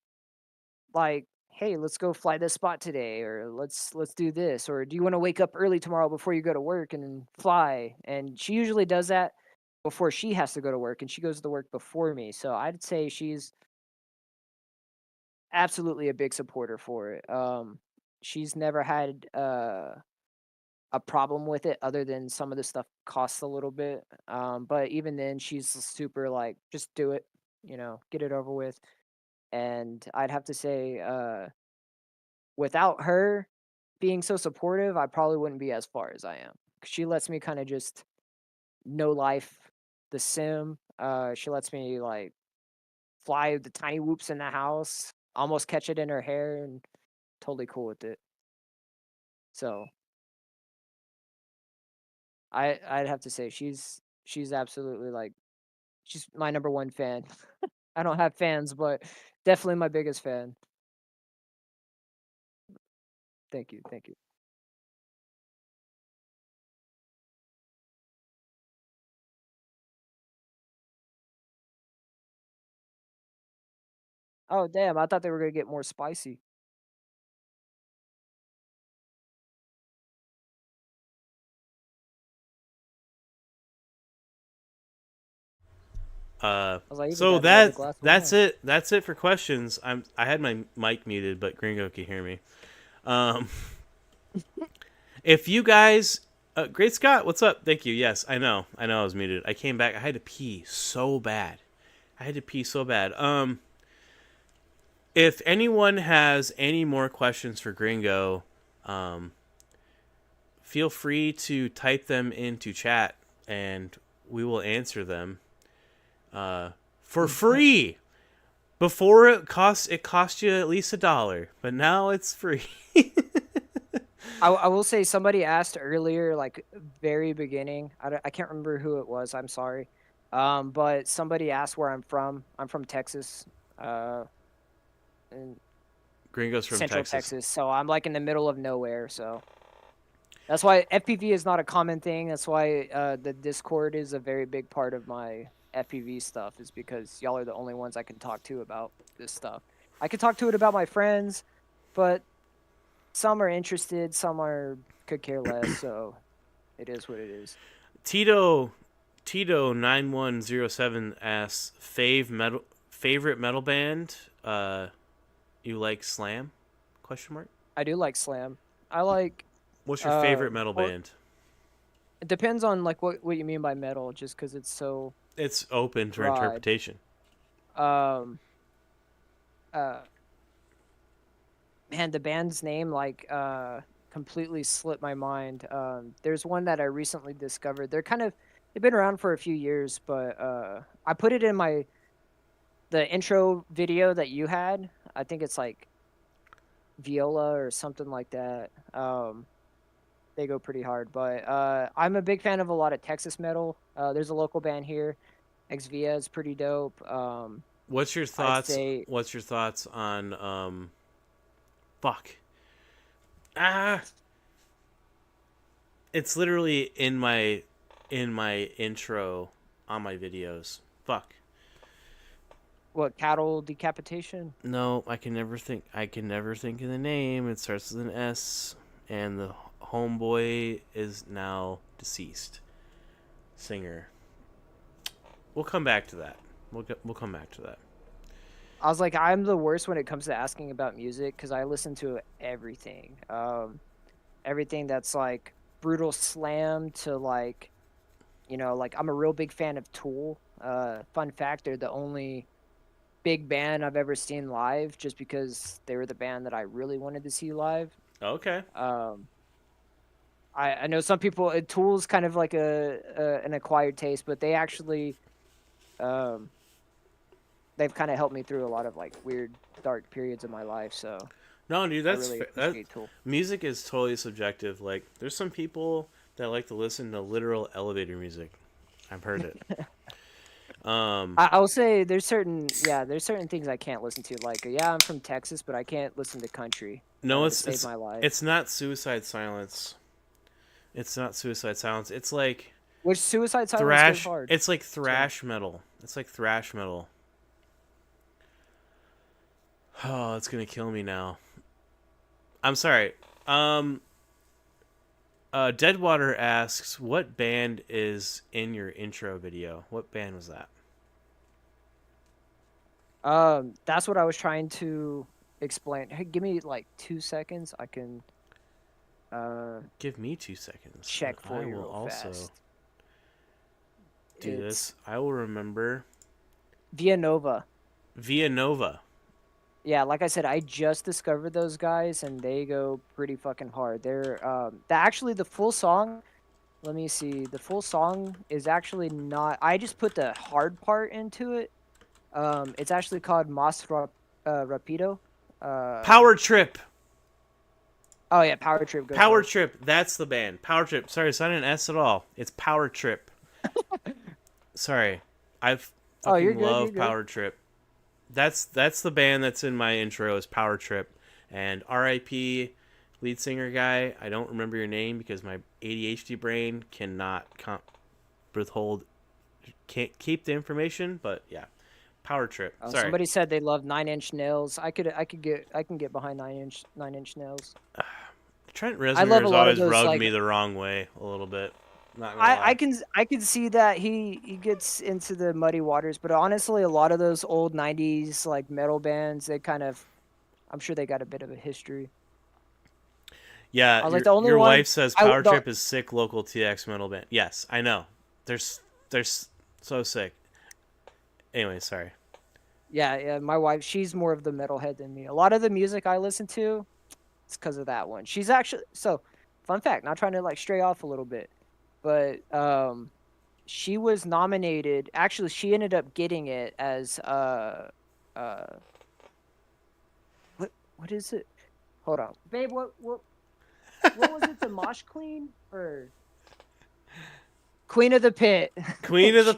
like hey, let's go fly this spot today, or let's do this, or do you want to wake up early tomorrow before you go to work and then fly? And she usually does that before she has to go to work, and she goes to work before me. So I'd say she's absolutely a big supporter for it. She's never had a problem with it other than some of the stuff costs a little bit. But even then, she's super like, just do it, get it over with. And I'd have to say, without her being so supportive, I probably wouldn't be as far as I am. 'Cause she lets me kind of just know life, the sim. She lets me like fly the tiny whoops in the house, almost catch it in her hair, and totally cool with it. So I'd have to say she's absolutely like she's my number one fan. I don't have fans, but definitely my biggest fan. Thank you, thank you. Oh damn, I thought they were gonna get more spicy. I was like, even So got another that glass of that's wine. it. That's it for questions. I had my mic muted, but Gringo can hear me. Um, if you guys, Great Scott, what's up? Thank you. Yes, I know. I was muted. I came back. I had to pee so bad. If anyone has any more questions for Gringo, um, feel free to type them into chat, and we will answer them for free. Before it cost you at least $1, but now it's free. I will say somebody asked earlier, like very beginning. I can't remember who it was. I'm sorry. But somebody asked where I'm from. I'm from Texas, in Gringo's from Central Texas. Texas. So I'm like in the middle of nowhere. So that's why FPV is not a common thing. That's why the Discord is a very big part of my FPV stuff. Is because y'all are the only ones I can talk to about this stuff. I could talk to it about my friends, but some are interested, some could care less. So it is what it is. Tito 9107 asks favorite metal band. You like Slam? Question mark. I do like slam. I like. What's your favorite metal Well, band? it depends on like what you mean by metal, just because it's so It's open for broad. interpretation. Um, uh, man, the band's name like completely slipped my mind. There's one that I recently discovered. They've been around for a few years, but I put it in the intro video that you had. I think it's like Viola or something like that. They go pretty hard, but I'm a big fan of a lot of Texas metal. There's a local band here, XVIA is pretty dope. What's your I'd thoughts? say What's your thoughts on fuck? Ah, it's literally in my intro on my videos. Fuck. what, cattle decapitation? No, I can never think of the name. It starts with an S, and the homeboy is now deceased. Singer. We'll come back to that. We'll come back to that. I was like, I'm the worst when it comes to asking about music because I listen to everything. Everything that's like brutal slam to like, like I'm a real big fan of Tool. Fun fact, they're the only big band I've ever seen live just because they were the band that I really wanted to see live. Okay. I know some people, Tool's kind of like an acquired taste, but they actually, they've kind of helped me through a lot of like weird dark periods of my life. So No, dude, I that's really that appreciate Tool. music is totally subjective. Like, there's some people that like to listen to literal elevator music. I've heard it. I'll say there's certain things I can't listen to. Like, yeah, I'm from Texas, but I can't listen to country. No, To it's save my life. it's not Suicide Silence. It's not Suicide Silence. It's like Which Suicide Silence goes thrash. hard. It's like thrash metal. It's like thrash metal. Oh, it's gonna kill me now. I'm sorry. Deadwater asks, what band is in your intro video? What band was that? That's what I was trying to explain. Hey, give me like 2 seconds. I can Give me 2 seconds. check for I you will real also fast. do It's this. I will remember. Villanova. Villanova. Yeah, like I said, I just discovered those guys, and they go pretty fucking hard. They're actually the full song. Let me see. The full song is actually not. I just put the hard part into it. It's actually called Rapido. Power Trip. Oh yeah, Power Trip. Goes Power hard. Trip. That's the band. Power Trip. Sorry, it's not an S at all. It's Power Trip. Sorry. I fucking You're good, love you're good. Power Trip. That's the band that's in my intro is Power Trip. And R.I.P. lead singer guy. I don't remember your name because my ADHD brain cannot can't keep the information. But yeah, Power Trip. Sorry. Somebody said they love 9-inch nails. I can get behind 9-inch nails. Trent love a Reznor's lot of always those, rubbed like- me the wrong way a little bit. Not gonna lie. I can see that he gets into the muddy waters, but honestly, a lot of those old 90s like metal bands, they kind of, I'm sure they got a bit of a history. Yeah, I was like, your, the only your one- wife says I- Power the- Trip is sick local TX metal band. Yes, I know. They're so sick. Anyway, sorry. Yeah, my wife, she's more of the metalhead than me. A lot of the music I listen to, it's because of that one. She's actually, so fun fact, not trying to like stray off a little bit, but she was nominated. Actually, she ended up getting it as what is it? Hold on, babe. What was it? The Mosh Queen or Queen of the Pit? Queen of the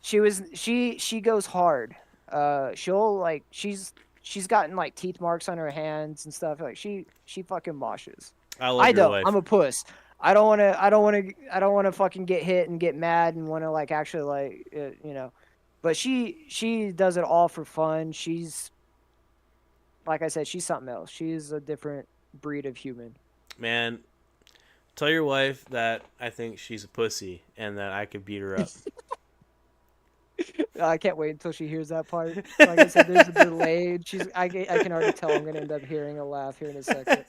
She was- Pit. she goes hard. She'll like she's gotten like teeth marks on her hands and stuff. Like she fucking moshes. I love I your don't. wife. I'm a puss. I don't want to fucking get hit and get mad and want to like actually like you know. But she does it all for fun. She's, like I said, she's something else. She's a different breed of human. Man, tell your wife that I think she's a pussy and that I could beat her up. I can't wait until she hears that part. Like I said, there's a delay. I can already tell I'm gonna end up hearing a laugh here in a second.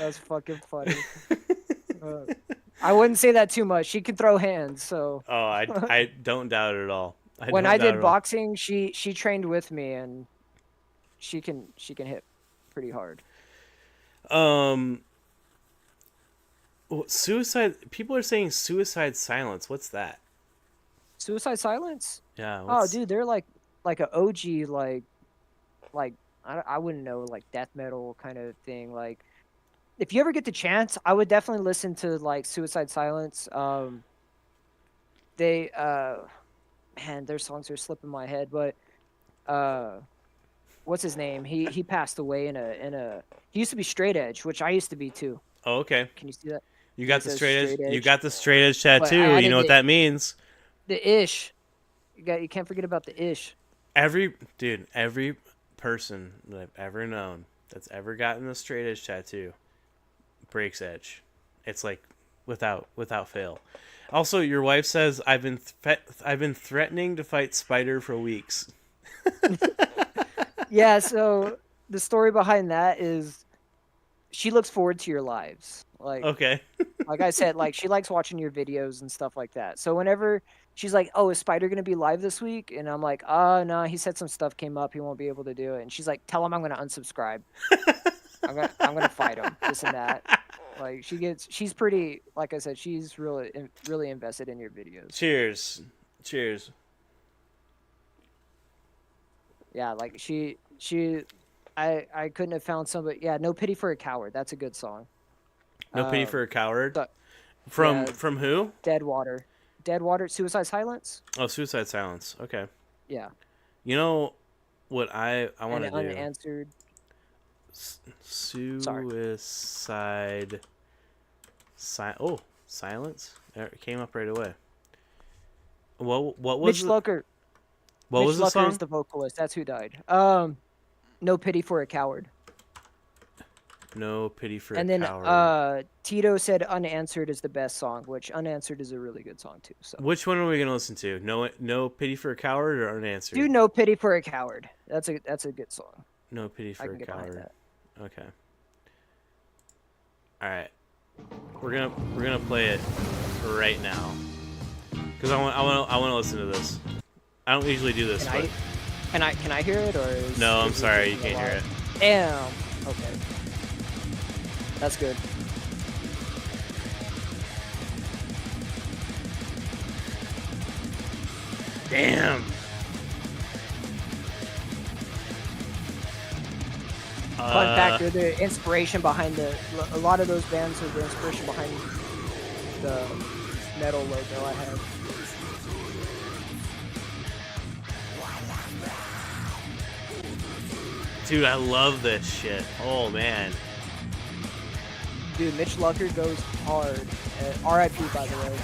That's fucking funny. I wouldn't say that too much. She can throw hands, so. Oh, I don't doubt it at all. When I did boxing, she trained with me, and she can hit pretty hard. Suicide. People are saying suicide silence. What's that? Suicide Silence? Yeah. Oh, dude, they're like an OG like I wouldn't know, like death metal kind of thing. Like, if you ever get the chance, I would definitely listen to like Suicide Silence. They man, their songs are slipping my head, but what's his name? He passed away in a he used to be straight edge, which I used to be too. Oh, okay. Can you see that? You got It the says straight edge. straight You edge. got the straight edge But I tattoo. You added know what it- that means. The ish. You can't forget about the ish. Every person that I've ever known that's ever gotten a straight edge tattoo breaks edge. It's like without fail. Also, your wife says I've been threatening to fight Spider for weeks. Yeah, so the story behind that is she looks forward to your lives. Like Okay. like I said, like she likes watching your videos and stuff like that. So whenever she's like, "Oh, is Spider gonna be live this week?" and I'm like, "Oh no, he said some stuff came up. He won't be able to do it." And she's like, "Tell him I'm gonna unsubscribe. I'm gonna fight him. This and that." Like she's pretty. Like I said, she's really invested in your videos. Cheers. Yeah, like I couldn't have found somebody. Yeah, No Pity for a Coward. That's a good song. No pity for a coward. but- From yeah. who? Deadwater, Suicide Silence. Oh, Suicide Silence. Okay. Yeah. You know what I want to And do? Unanswered. Suicide. Silence. It came up right away. What was Mitch Lucker. what Mitch was the Lucker song? is the vocalist. That's who died. No Pity for a Coward. No pity for And a then coward. Tito said Unanswered is the best song, which Unanswered is a really good song too. So Which one are we gonna listen to? No pity for a coward or unanswered? do No Pity for a Coward. That's a good song. No pity I for can a get behind coward. that. Okay. All right. We're gonna play it right now because I want to listen to this. I don't usually do this, but Can I hear it or? no, I'm is it sorry, you just a can't hear lot? it. Damn. Okay. That's good. Damn. Fun fact: they're the inspiration behind a lot of those bands are the inspiration behind the metal logo I have. Dude, I love this shit. Oh man. Dude, Mitch Lucker goes hard. R.I.P. by the way.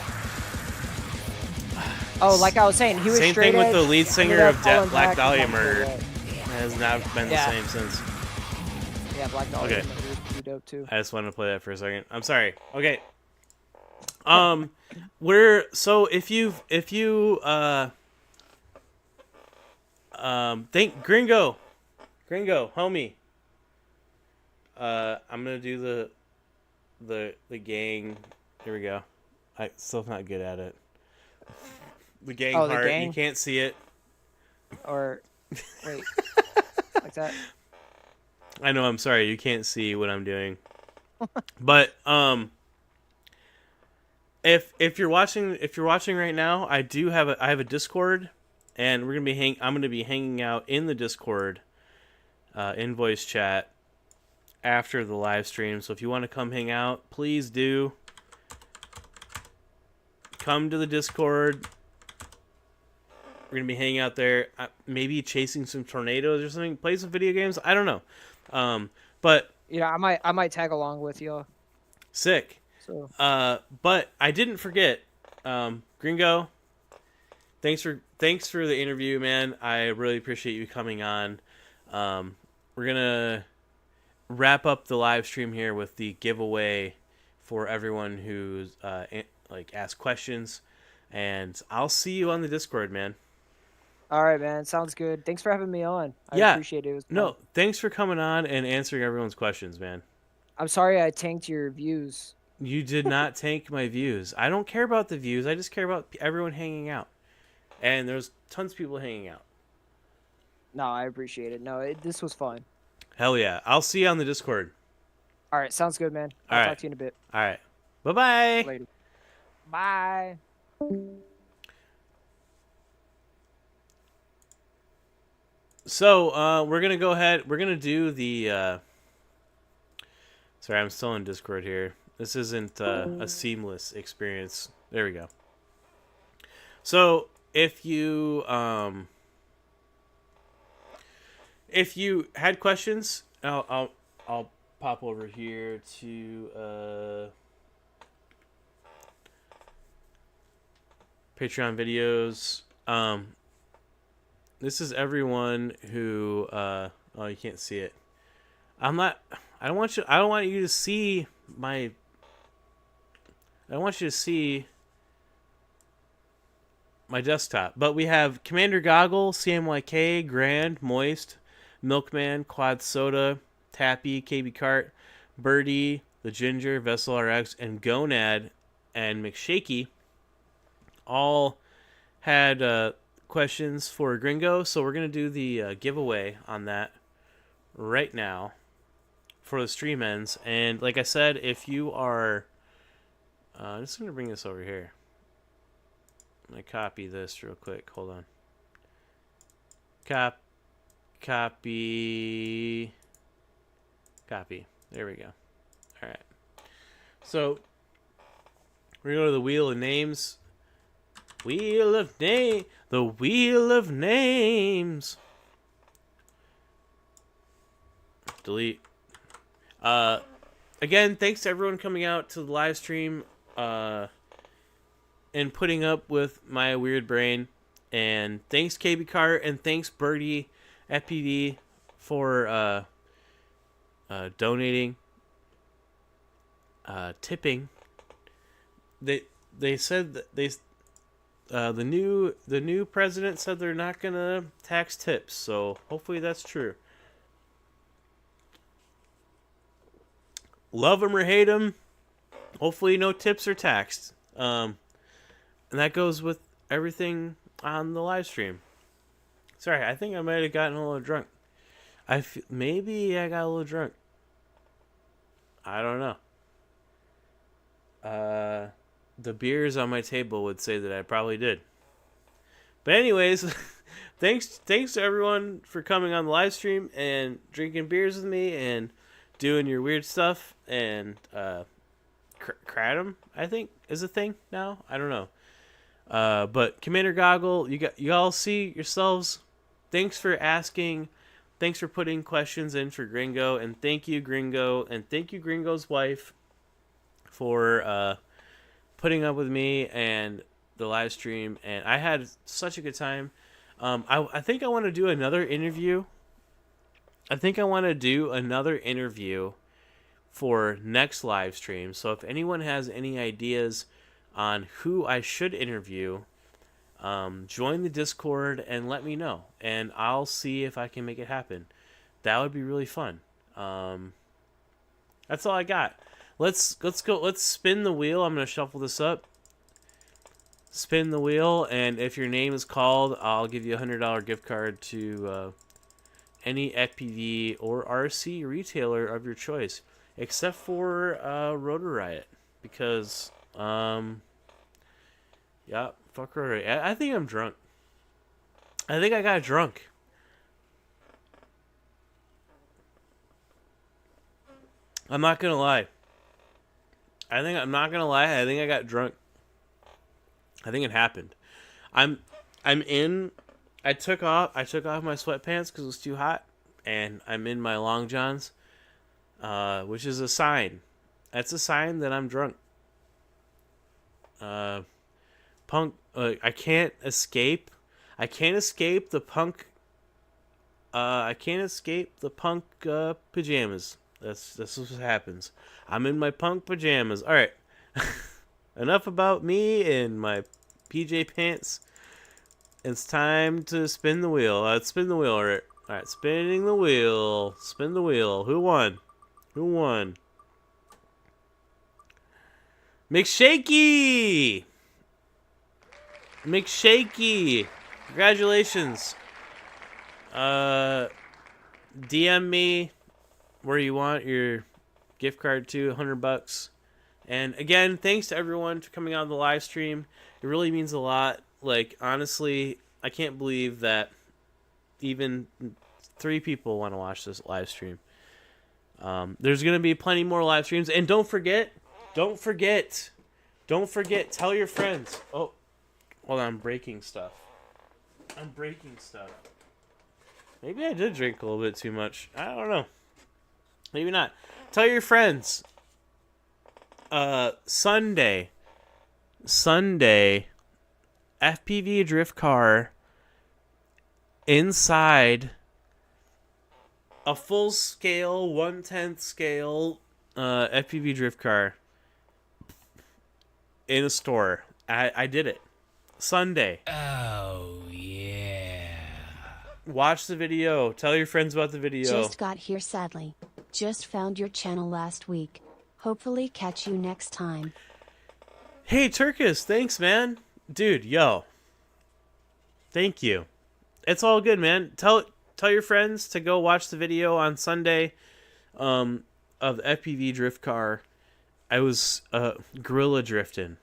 Oh, like I was saying, he was Same straight thing with edge, the lead ended singer up of falling Black back Dahlia and Murder. away. Has not been the Yeah. same since. Yeah, Black Dahlia Okay. Murder was pretty dope too. I just wanted to play that for a second. I'm sorry. Okay. If you thank Gringo, homie. I'm gonna do the gang. Here we go. I still not good at it. The gang Oh, the heart. gang? You can't see it. Or wait, like that. I know. I'm sorry. You can't see what I'm doing. But if you're watching right now, I have a Discord, and I'm gonna be hanging out in the Discord, in voice chat after the live stream. So if you want to come hang out, please do. Come to the Discord. We're gonna be hanging out there, maybe chasing some tornadoes or something. Play some video games. I don't know, but Yeah, I might tag along with you. sick. So But I didn't forget, Gringo. Thanks for the interview, man. I really appreciate you coming on. We're gonna wrap up the live stream here with the giveaway for everyone who's asked questions, and I'll see you on the Discord, man. all right, man, sounds good. Thanks for having me on. I Yeah. appreciate it. It was No, fun. thanks for coming on and answering everyone's questions, man. I'm sorry I tanked your views. You did not tank my views. I don't care about the views. I just care about everyone hanging out. And there's tons of people hanging out. No, I appreciate it. No, this was fun. Hell yeah. I'll see you on the Discord. All right, sounds good, man. All I'll right. talk to you in a bit. All right. Bye-bye. Later. Bye. So, we're going to go ahead. We're going to do the... Sorry, I'm still in Discord here. This isn't a seamless experience. There we go. So, if you had questions, I'll pop over here to Patreon videos. This is everyone who oh, you can't see it. I don't want you to see my... I don't want you to see my desktop. But we have Commander Goggle, CMYK, Grand, Moist, Milkman, Quad Soda, Tappy, KB Cart, Birdie, The Ginger, Vessel RX, and Gonad and McShaky all had questions for Gringo. So we're going to do the giveaway on that right now for the stream ends. And like I said, if you are... I'm just going to bring this over here. I'm going to copy this real quick. Hold on. Copy. There we go. All right. So, we're going to go to the Wheel of Names. The Wheel of Names. Delete. Again, thanks to everyone coming out to the live stream and putting up with my weird brain. And thanks KB Cart and thanks Birdie FPV for donating tipping. They said that the new president said they're not gonna tax tips, so hopefully that's true. Love them or hate them, hopefully no tips are taxed. And that goes with everything on the live stream. Sorry, I think I might have gotten a little drunk. Maybe I got a little drunk. I don't know. The beers on my table would say that I probably did. But anyways, thanks to everyone for coming on the live stream and drinking beers with me and doing your weird stuff. And kratom, I think, is a thing now. I don't know. But Commander Goggle, you all see yourselves. Thanks for asking. Thanks for putting questions in for Gringo, and thank you, Gringo, and thank you, Gringo's wife, for putting up with me and the live stream. And I had such a good time. I think I want to do another interview. For next live stream. So if anyone has any ideas on who I should interview, join the Discord and let me know, and I'll see if I can make it happen. That would be really fun. That's all I got. Let's go. Let's spin the wheel. I'm gonna shuffle this up. Spin the wheel, and if your name is called, I'll give you a $100 gift card to any FPV or RC retailer of your choice, except for Rotor Riot, because yeah, fuck Rotor Riot. I think I'm drunk. I think I got drunk. I'm not gonna lie. I think I got drunk. I think it happened. I took off my sweatpants because it was too hot, and I'm in my long johns, which is a sign. That's a sign that I'm drunk. Punk. I can't escape the punk. I can't escape the punk pajamas. That's what happens. I'm in my punk pajamas. All right. Enough about me and my PJ pants. It's time to spin the wheel. Let's spin the wheel. All right, spinning the wheel. Spin the wheel. Who won? McShaky! Congratulations. DM me where you want your gift card to, $100. And again, thanks to everyone for coming on the live stream. It really means a lot. Like, honestly, I can't believe that even 3 people want to watch this live stream. There's going to be plenty more live streams. And don't forget, tell your friends. Oh, hold on, I'm breaking stuff. Maybe I did drink a little bit too much. I don't know. Maybe not. Tell your friends. Sunday, FPV drift car inside a full scale, 1/10 scale FPV drift car in a store. I did it. Sunday. Oh, yeah. Watch the video. Tell your friends about the video. Just got here sadly. Just found your channel last week. Hopefully catch you next time. Hey, Turkus, thanks, man. Dude, yo. Thank you. It's all good, man. Tell your friends to go watch the video on Sunday of the FPV drift car. I was gorilla drifting.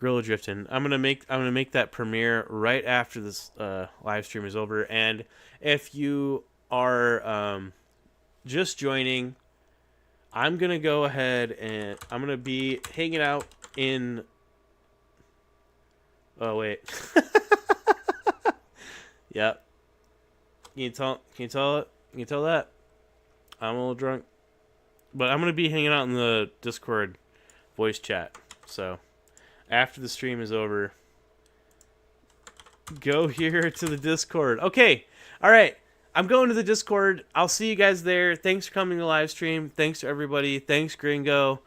I'm gonna make that premiere right after this live stream is over. And if you are just joining, I'm gonna go ahead and I'm gonna be hanging out in. Oh wait. Yep. Can you tell that? I'm a little drunk, but I'm gonna be hanging out in the Discord voice chat. So after the stream is over, go here to the Discord. Okay. All right. I'm going to the Discord. I'll see you guys there. Thanks for coming to the live stream. Thanks to everybody. Thanks, Gringo.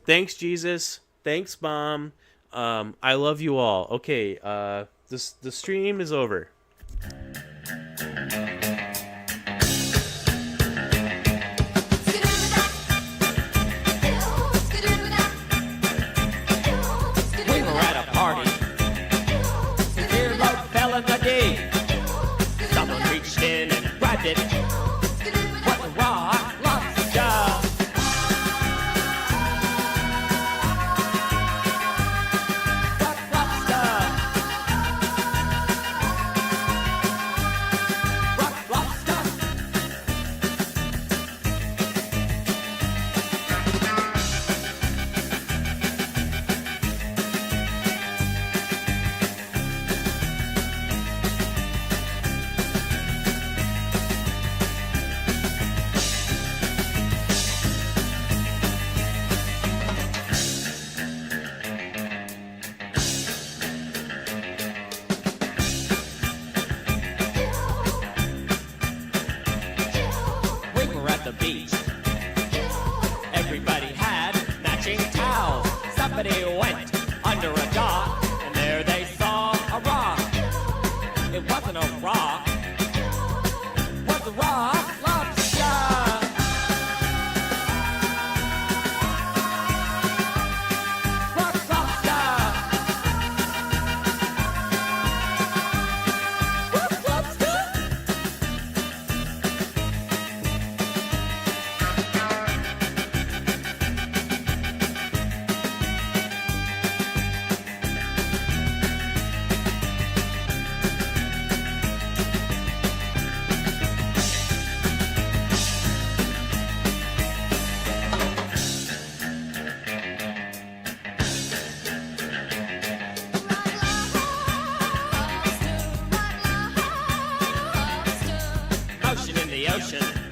Thanks, Jesus. Thanks, Mom. I love you all. Okay, the stream is over. We were at a party. The beer load fell in the day. Someone reached in and grabbed it. What a rock lobster! Rock lobster! Rock lobster! We were at the beach. Everybody had matching towels. Somebody went under a dock, and there they saw a rock. It wasn't a rock. It was a rock lobster. Rock lobster. Rock lobster. Motion in the ocean.